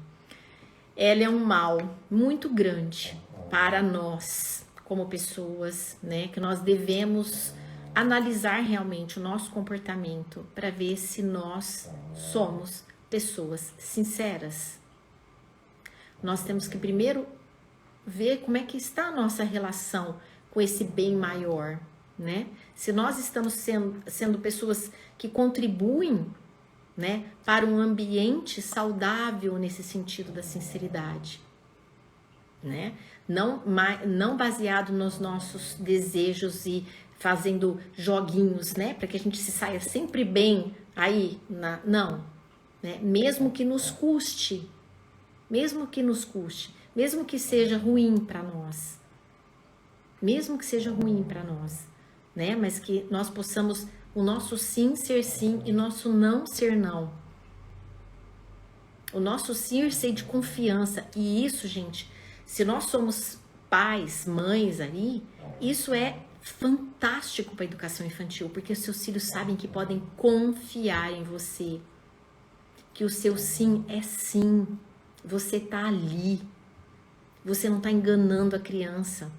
ela é um mal muito grande para nós, como pessoas, né? Que nós devemos analisar realmente o nosso comportamento para ver se nós somos pessoas sinceras. Nós temos que primeiro ver como é que está a nossa relação com esse bem maior, né? Se nós estamos sendo pessoas que contribuem, né, para um ambiente saudável nesse sentido da sinceridade, né? Não baseado nos nossos desejos e fazendo joguinhos, né? Para que a gente se saia sempre bem aí, não, né? Mesmo que nos custe, mesmo que seja ruim para nós, né? Mas que nós possamos o nosso sim ser sim e nosso não ser não. O nosso sim ser de confiança. E isso, gente, se nós somos pais, mães aí, isso é fantástico para a educação infantil, porque os seus filhos sabem que podem confiar em você, que o seu sim é sim, você tá ali, você não tá enganando a criança,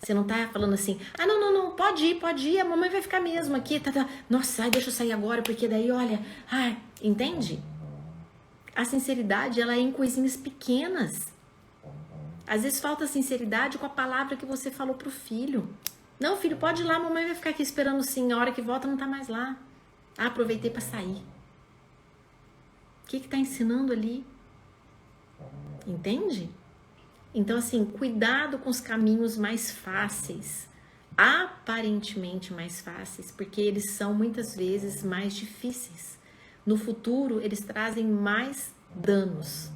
você não tá falando assim, não, pode ir, a mamãe vai ficar mesmo aqui, tá. Nossa, deixa eu sair agora, porque daí, olha, entende? A sinceridade, ela é em coisinhas pequenas. Às vezes falta sinceridade com a palavra que você falou pro filho. Não, filho, pode ir lá, a mamãe vai ficar aqui esperando sim, a hora que volta não tá mais lá. Aproveitei para sair. O que tá ensinando ali? Entende? Então, assim, cuidado com os caminhos mais fáceis, aparentemente mais fáceis, porque eles são muitas vezes mais difíceis. No futuro, eles trazem mais danos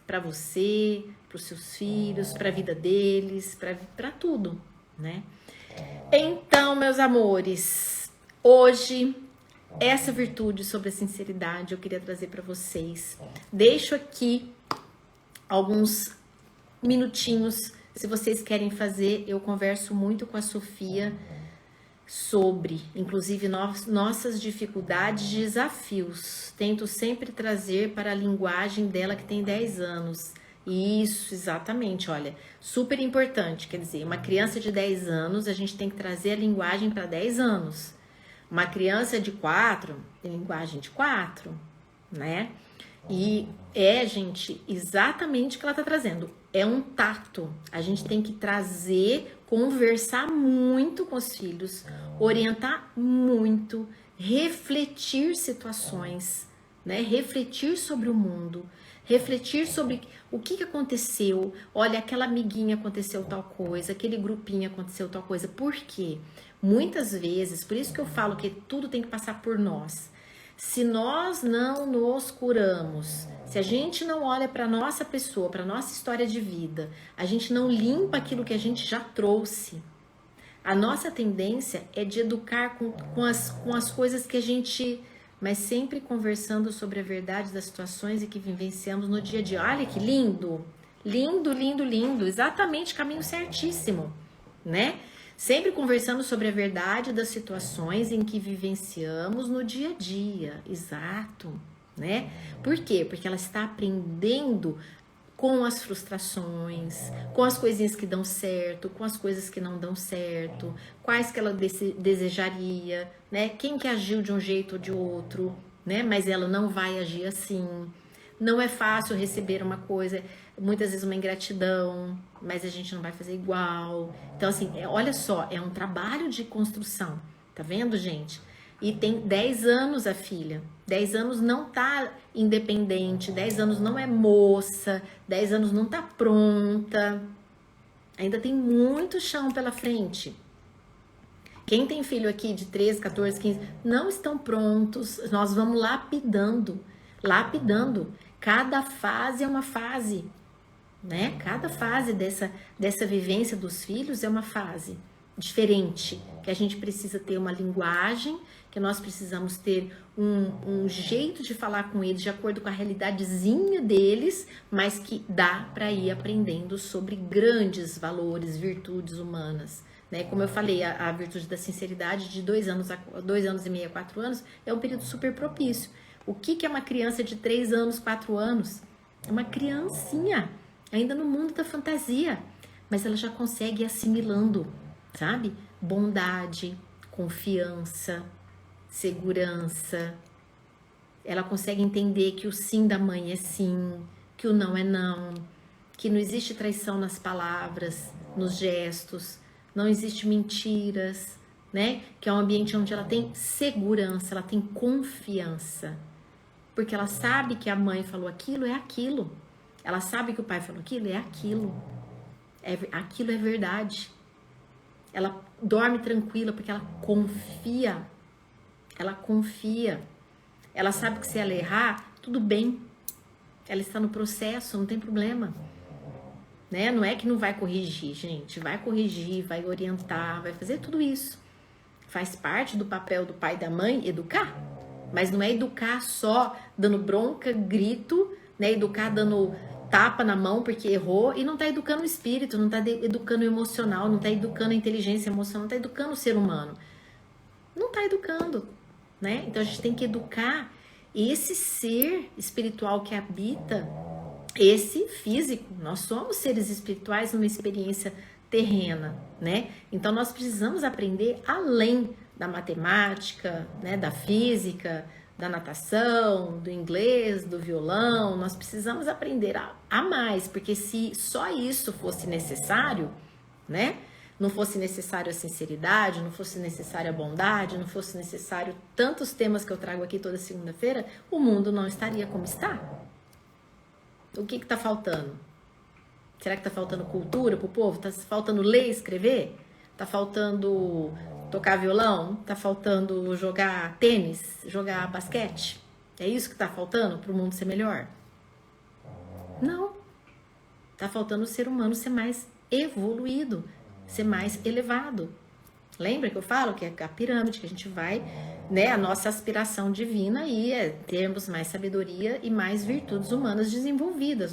para você, para os seus filhos, para a vida deles, para tudo, né? Então, meus amores, hoje essa virtude sobre a sinceridade eu queria trazer para vocês. Deixo aqui alguns minutinhos, se vocês querem fazer, eu converso muito com a Sofia sobre, inclusive, nossas dificuldades e desafios. Tento sempre trazer para a linguagem dela que tem 10 anos. Isso, exatamente, olha, super importante, quer dizer, uma criança de 10 anos, a gente tem que trazer a linguagem para 10 anos. Uma criança de 4, tem linguagem de 4, né? E gente, exatamente o que ela tá trazendo. É um tato. A gente tem que trazer, conversar muito com os filhos, orientar muito, refletir situações, né? Refletir sobre o mundo, refletir sobre o que aconteceu. Olha, aquela amiguinha aconteceu tal coisa, aquele grupinho aconteceu tal coisa. Por quê? Muitas vezes, por isso que eu falo que tudo tem que passar por nós. Se nós não nos curamos, se a gente não olha para nossa pessoa, para nossa história de vida, a gente não limpa aquilo que a gente já trouxe, a nossa tendência é de educar com as coisas que a gente, mas sempre conversando sobre a verdade das situações e que vivenciamos no dia a dia. Olha que lindo, lindo, lindo, lindo, exatamente caminho certíssimo, né? Sempre conversando sobre a verdade das situações em que vivenciamos no dia a dia, exato, né? Por quê? Porque ela está aprendendo com as frustrações, com as coisinhas que dão certo, com as coisas que não dão certo, quais que ela desejaria, né? Quem que agiu de um jeito ou de outro, né? Mas ela não vai agir assim. Não é fácil receber uma coisa, muitas vezes uma ingratidão, mas a gente não vai fazer igual. Então, assim, olha só, é um trabalho de construção, tá vendo, gente? E tem 10 anos a filha, 10 anos não tá independente, 10 anos não é moça, 10 anos não tá pronta, ainda tem muito chão pela frente. Quem tem filho aqui de 13, 14, 15, não estão prontos, nós vamos lapidando. Cada fase é uma fase, né? Cada fase dessa vivência dos filhos é uma fase diferente, que a gente precisa ter uma linguagem, que nós precisamos ter um jeito de falar com eles de acordo com a realidadezinha deles, mas que dá para ir aprendendo sobre grandes valores, virtudes humanas, né? Como eu falei, a virtude da sinceridade de 2 anos e meio a 4 anos é um período super propício. O que é uma criança de 3 anos, 4 anos? É uma criancinha, ainda no mundo da fantasia, mas ela já consegue ir assimilando, sabe? Bondade, confiança, segurança. Ela consegue entender que o sim da mãe é sim, que o não é não, que não existe traição nas palavras, nos gestos, não existe mentiras, né? Que é um ambiente onde ela tem segurança, ela tem confiança. Porque ela sabe que a mãe falou aquilo, é aquilo. Ela sabe que o pai falou aquilo, é aquilo. Aquilo é verdade. Ela dorme tranquila porque ela confia. Ela confia. Ela sabe que se ela errar, tudo bem. Ela está no processo, não tem problema. Né? Não é que não vai corrigir, gente. Vai corrigir, vai orientar, vai fazer tudo isso. Faz parte do papel do pai e da mãe educar. Mas não é educar só dando bronca, grito, né? Educar dando tapa na mão porque errou e não tá educando o espírito, não tá educando o emocional, não tá educando a inteligência emocional, não tá educando o ser humano. Não tá educando, né? Então a gente tem que educar esse ser espiritual que habita esse físico. Nós somos seres espirituais numa experiência terrena, né? Então nós precisamos aprender além da matemática, né, da física, da natação, do inglês, do violão. Nós precisamos aprender a mais, porque se só isso fosse necessário, né, não fosse necessário a sinceridade, não fosse necessária a bondade, não fosse necessário tantos temas que eu trago aqui toda segunda-feira, o mundo não estaria como está. O que está faltando? Será que tá faltando cultura pro povo? Tá faltando ler e escrever? Tá faltando tocar violão? Tá faltando jogar tênis? Jogar basquete? É isso que tá faltando pro mundo ser melhor? Não. Tá faltando o ser humano ser mais evoluído, ser mais elevado. Lembra que eu falo que é a pirâmide, que a gente vai, né? A nossa aspiração divina aí é termos mais sabedoria e mais virtudes humanas desenvolvidas.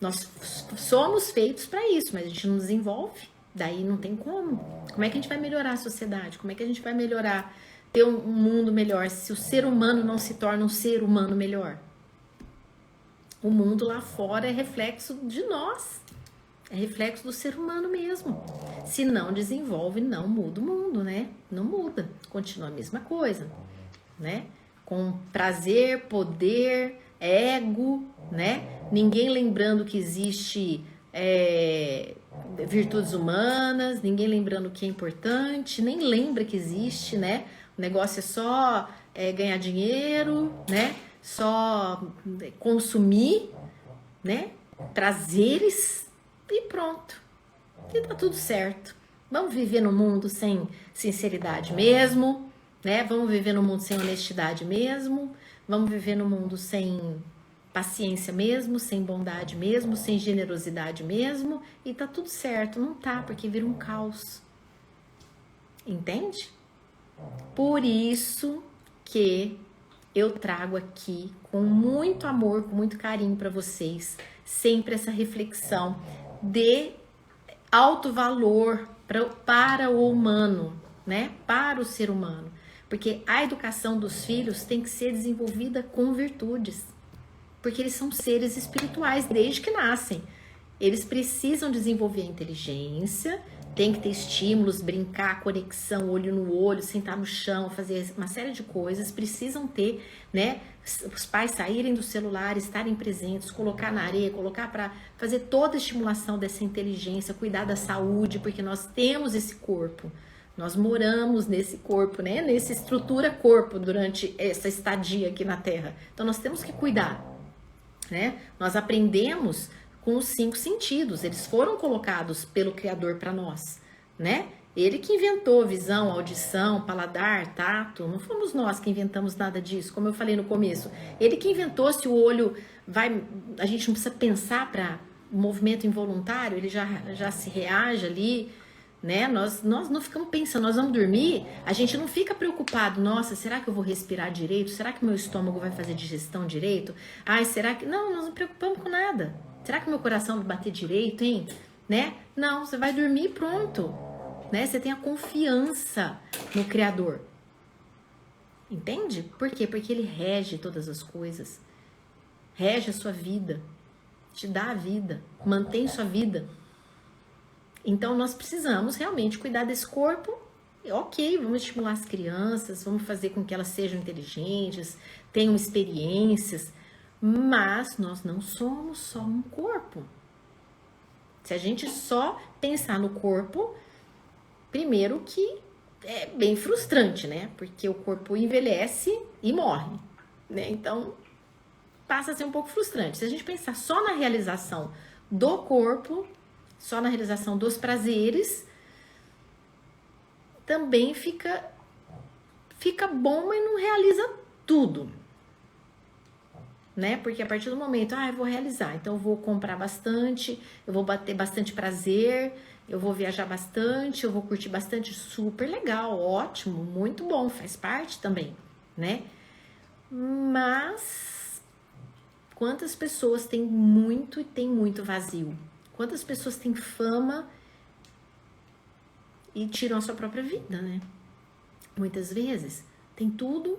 Nós somos feitos para isso, mas a gente não desenvolve, daí não tem como. Como é que a gente vai melhorar a sociedade? Como é que a gente vai melhorar, ter um mundo melhor, se o ser humano não se torna um ser humano melhor? O mundo lá fora é reflexo de nós. É reflexo do ser humano mesmo. Se não desenvolve, não muda o mundo, né? Não muda. Continua a mesma coisa, né? Com prazer, poder, ego, né? Ninguém lembrando que existe virtudes humanas, ninguém lembrando que é importante, nem lembra que existe, né? O negócio é só ganhar dinheiro, né? Só consumir, né? Prazeres e pronto. E tá tudo certo. Vamos viver no mundo sem sinceridade mesmo, né? Vamos viver no mundo sem honestidade mesmo. Vamos viver no mundo sem paciência mesmo, sem bondade mesmo, sem generosidade mesmo. E tá tudo certo. Não tá, porque vira um caos. Entende? Por isso que eu trago aqui com muito amor, com muito carinho para vocês, sempre essa reflexão de alto valor para o humano, né? Para o ser humano. Porque a educação dos filhos tem que ser desenvolvida com virtudes. Porque eles são seres espirituais desde que nascem. Eles precisam desenvolver a inteligência, tem que ter estímulos, brincar, conexão, olho no olho, sentar no chão, fazer uma série de coisas. Precisam ter, né? Os pais saírem do celular, estarem presentes, colocar na areia, colocar para fazer toda a estimulação dessa inteligência, cuidar da saúde, porque nós temos esse corpo. Nós moramos nesse corpo, né? Nessa estrutura corpo durante essa estadia aqui na Terra. Então nós temos que cuidar, né? Nós aprendemos com os 5 sentidos, eles foram colocados pelo Criador para nós, né? Ele que inventou visão, audição, paladar, tato, não fomos nós que inventamos nada disso, como eu falei no começo. Ele que inventou, se o olho vai, a gente não precisa pensar para o movimento involuntário, ele já se reage ali, né? Nós não ficamos pensando, nós vamos dormir, a gente não fica preocupado, nossa, será que eu vou respirar direito? Será que meu estômago vai fazer digestão direito? Ai, será que... Não, nós não preocupamos com nada. Será que meu coração vai bater direito, hein? Né? Não, você vai dormir e pronto. Né? Você tem a confiança no Criador. Entende? Por quê? Porque ele rege todas as coisas. Rege a sua vida. Te dá a vida. Mantém sua vida. Então, nós precisamos realmente cuidar desse corpo. Ok, vamos estimular as crianças, vamos fazer com que elas sejam inteligentes, tenham experiências, mas nós não somos só um corpo. Se a gente só pensar no corpo, primeiro que é bem frustrante, né? Porque o corpo envelhece e morre, né? Então, passa a ser um pouco frustrante. Se a gente pensar só na realização do corpo, só na realização dos prazeres, também fica bom, mas não realiza tudo, né? Porque a partir do momento, eu vou realizar, então eu vou comprar bastante, eu vou ter bastante prazer, eu vou viajar bastante, eu vou curtir bastante, super legal, ótimo, muito bom, faz parte também, né? Mas quantas pessoas têm muito e tem muito vazio? Quantas pessoas têm fama e tiram a sua própria vida, né? Muitas vezes tem tudo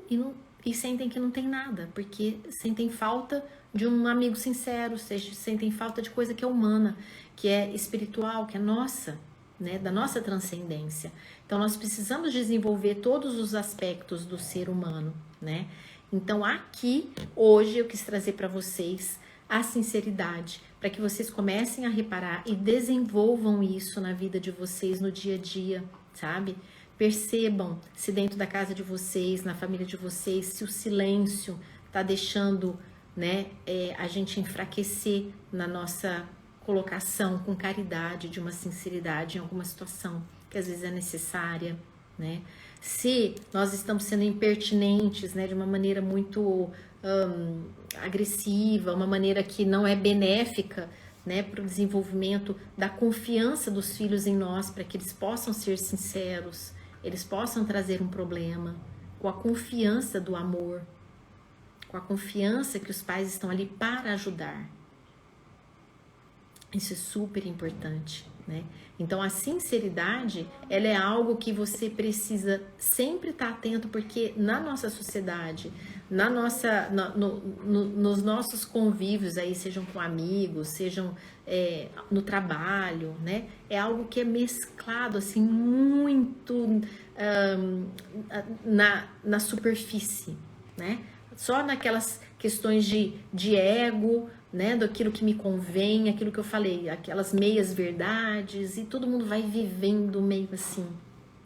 e sentem que não tem nada, porque sentem falta de um amigo sincero, sentem falta de coisa que é humana, que é espiritual, que é nossa, né? Da nossa transcendência. Então nós precisamos desenvolver todos os aspectos do ser humano, né? Então aqui, hoje, eu quis trazer para vocês a sinceridade, para que vocês comecem a reparar e desenvolvam isso na vida de vocês no dia a dia, sabe? Percebam se dentro da casa de vocês, na família de vocês, se o silêncio tá deixando, né, a gente enfraquecer na nossa colocação com caridade, de uma sinceridade em alguma situação que às vezes é necessária, né? Se nós estamos sendo impertinentes, né, de uma maneira muito agressiva, uma maneira que não é benéfica, né, para o desenvolvimento da confiança dos filhos em nós, para que eles possam ser sinceros, eles possam trazer um problema, com a confiança do amor, com a confiança que os pais estão ali para ajudar. Isso é super importante, né? Então a sinceridade, ela é algo que você precisa sempre estar atento, porque na nossa sociedade, nos nossos convívios aí, sejam com amigos, sejam no trabalho, né? É algo que é mesclado assim muito na superfície, né? Só naquelas questões de ego, né, daquilo que me convém, aquilo que eu falei, aquelas meias verdades, e todo mundo vai vivendo meio assim,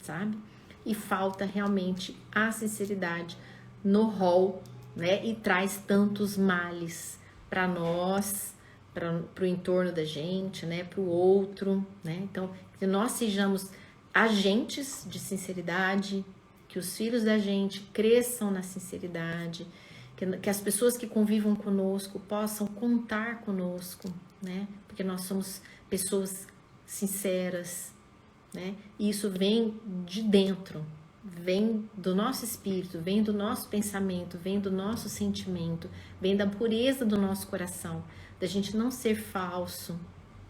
sabe? E falta realmente a sinceridade no rol, né, e traz tantos males para nós, para o entorno da gente, né, para o outro, né? Então, que nós sejamos agentes de sinceridade, que os filhos da gente cresçam na sinceridade, que as pessoas que convivam conosco possam contar conosco, né? Porque nós somos pessoas sinceras, né? E isso vem de dentro, vem do nosso espírito, vem do nosso pensamento, vem do nosso sentimento, vem da pureza do nosso coração, da gente não ser falso,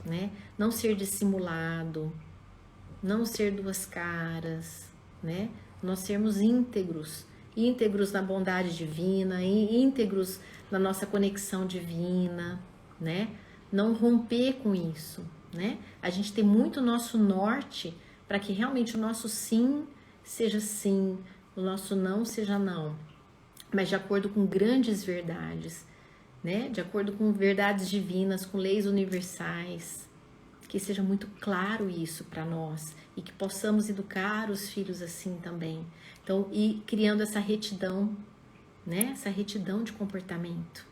né? Não ser dissimulado, não ser duas caras, né? Nós sermos íntegros na bondade divina, íntegros na nossa conexão divina, né? Não romper com isso, né? A gente tem muito nosso norte para que realmente o nosso sim seja sim, o nosso não seja não, mas de acordo com grandes verdades, né? De acordo com verdades divinas, com leis universais, que seja muito claro isso para nós e que possamos educar os filhos assim também. Então, e criando essa retidão, né? Essa retidão de comportamento,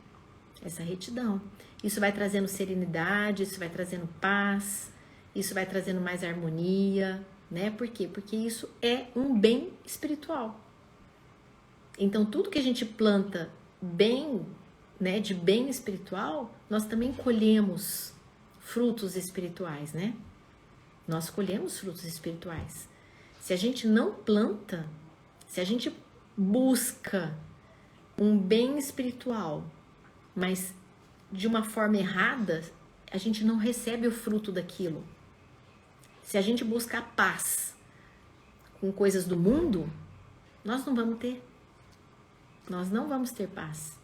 essa retidão. Isso vai trazendo serenidade, isso vai trazendo paz, isso vai trazendo mais harmonia, né? Por quê? Porque isso é um bem espiritual. Então, tudo que a gente planta bem, né, de bem espiritual, nós também colhemos frutos espirituais, né? Nós colhemos frutos espirituais. Se a gente não planta, se a gente busca um bem espiritual, mas de uma forma errada, a gente não recebe o fruto daquilo. Se a gente busca a paz com coisas do mundo, nós não vamos ter. Nós não vamos ter paz.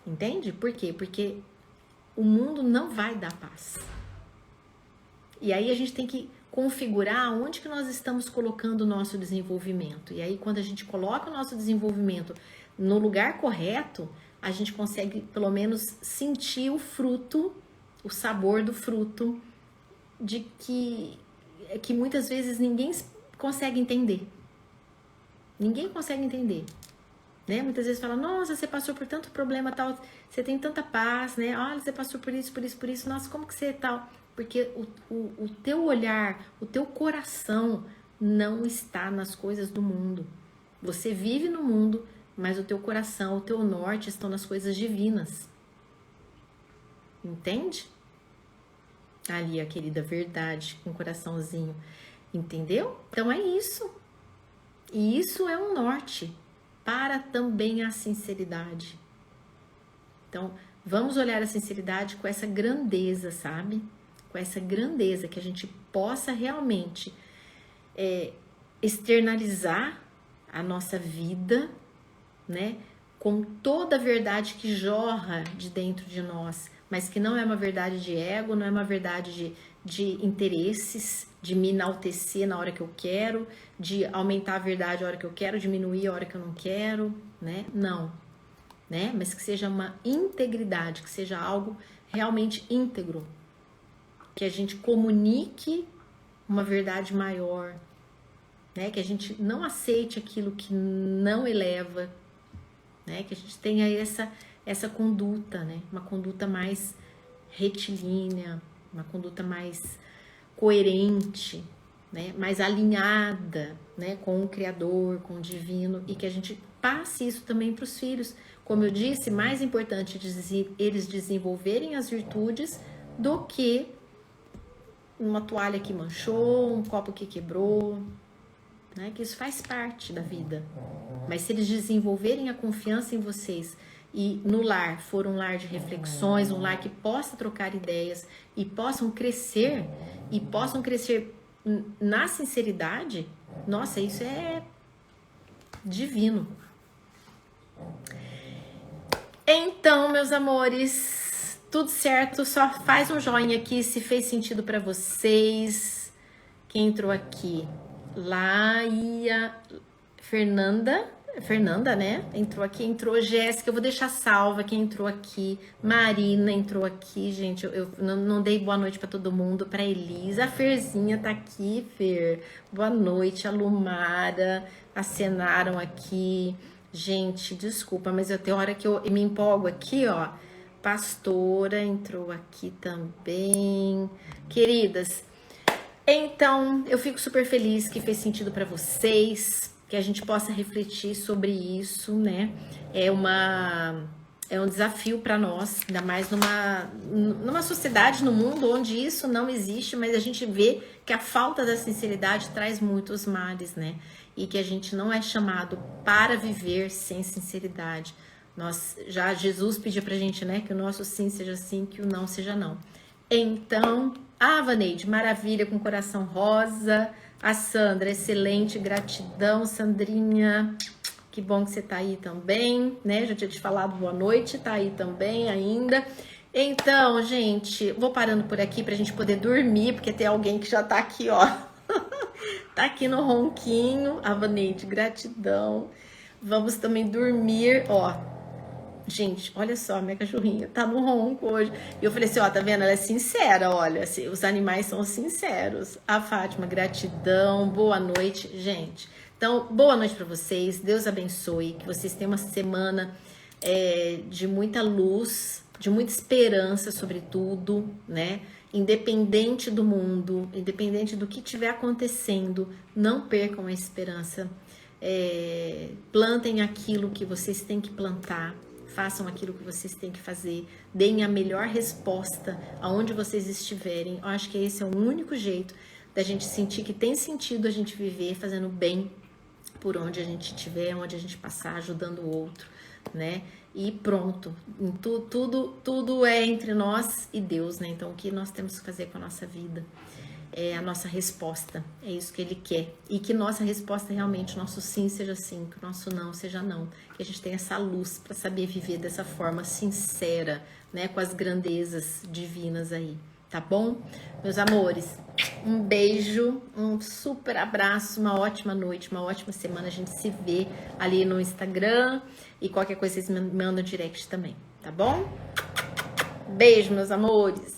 Entende? Por quê? Porque o mundo não vai dar paz. E aí a gente tem que configurar onde que nós estamos colocando o nosso desenvolvimento. E aí quando a gente coloca o nosso desenvolvimento no lugar correto, a gente consegue pelo menos sentir o fruto, o sabor do fruto, de que muitas vezes ninguém consegue entender. Ninguém consegue entender. Né? Muitas vezes fala, nossa, você passou por tanto problema, tal, você tem tanta paz, né? Olha, você passou por isso, por isso, por isso, nossa, como que você é tal? Porque o teu olhar, o teu coração não está nas coisas do mundo. Você vive no mundo, mas o teu coração, o teu norte estão nas coisas divinas. Entende? Ali, a querida verdade, com o coraçãozinho. Entendeu? Então é isso. E isso é um norte para também a sinceridade. Então, vamos olhar a sinceridade com essa grandeza, sabe? Com essa grandeza, que a gente possa realmente externalizar a nossa vida, né? Com toda a verdade que jorra de dentro de nós, mas que não é uma verdade de ego, não é uma verdade de interesses, de me enaltecer na hora que eu quero, de aumentar a verdade a hora que eu quero, diminuir a hora que eu não quero, né? Não, né? Mas que seja uma integridade, que seja algo realmente íntegro, que a gente comunique uma verdade maior, né? Que a gente não aceite aquilo que não eleva, né? Que a gente tenha essa conduta, né? Uma conduta mais retilínea, uma conduta mais coerente, né? Mais alinhada, né? Com o Criador, com o Divino, e que a gente passe isso também para os filhos. Como eu disse, mais importante eles desenvolverem as virtudes do que uma toalha que manchou, um copo que quebrou, né? Que isso faz parte da vida. Mas se eles desenvolverem a confiança em vocês e no lar for um lar de reflexões, um lar que possa trocar ideias e possam crescer na sinceridade, nossa, isso é divino. Então, meus amores, tudo certo, só faz um joinha aqui se fez sentido para vocês. Quem entrou aqui? Laia Fernanda, né? Entrou aqui, entrou Jéssica, eu vou deixar salva quem entrou aqui. Marina entrou aqui, gente, eu não dei boa noite para todo mundo, para Elisa. A Ferzinha tá aqui, Fer. Boa noite, a Lumara, acenaram aqui. Gente, desculpa, mas eu tenho hora que eu me empolgo aqui, ó. Pastora entrou aqui também. Queridas, então eu fico super feliz que fez sentido para vocês, que a gente possa refletir sobre isso, né? É um desafio para nós, ainda mais numa sociedade, no mundo onde isso não existe, mas a gente vê que a falta da sinceridade traz muitos males, né? E que a gente não é chamado para viver sem sinceridade. Jesus pediu pra gente, né, que o nosso sim seja sim, que o não seja não. Então, a Vaneide, maravilha, com coração rosa. A Sandra, excelente, gratidão. Sandrinha, que bom que você tá aí também, né? Já tinha te falado boa noite, tá aí também ainda. Então, gente, vou parando por aqui pra gente poder dormir, porque tem alguém que já tá aqui, ó. Tá aqui no ronquinho. A Vaneide, gratidão. Vamos também dormir, ó. Gente, olha só, minha cachorrinha tá no ronco hoje. E eu falei assim, ó, tá vendo? Ela é sincera, olha, assim, os animais são sinceros. A Fátima, gratidão, boa noite, gente. Então, boa noite para vocês, Deus abençoe, que vocês tenham uma semana de muita luz, de muita esperança sobre tudo, né? Independente do mundo, independente do que estiver acontecendo, não percam a esperança. Plantem aquilo que vocês têm que plantar. Façam aquilo que vocês têm que fazer, deem a melhor resposta aonde vocês estiverem. Eu acho que esse é o único jeito da gente sentir que tem sentido a gente viver fazendo bem por onde a gente estiver, onde a gente passar, ajudando o outro, né? E pronto, tudo é entre nós e Deus, né? Então o que nós temos que fazer com a nossa vida é a nossa resposta, é isso que Ele quer. E que nossa resposta realmente, o nosso sim seja sim, que o nosso não seja não. Que a gente tenha essa luz para saber viver dessa forma sincera, né? Com as grandezas divinas aí, tá bom? Meus amores, um beijo, um super abraço, uma ótima noite, uma ótima semana. A gente se vê ali no Instagram e qualquer coisa vocês me mandam direct também, tá bom? Beijo, meus amores!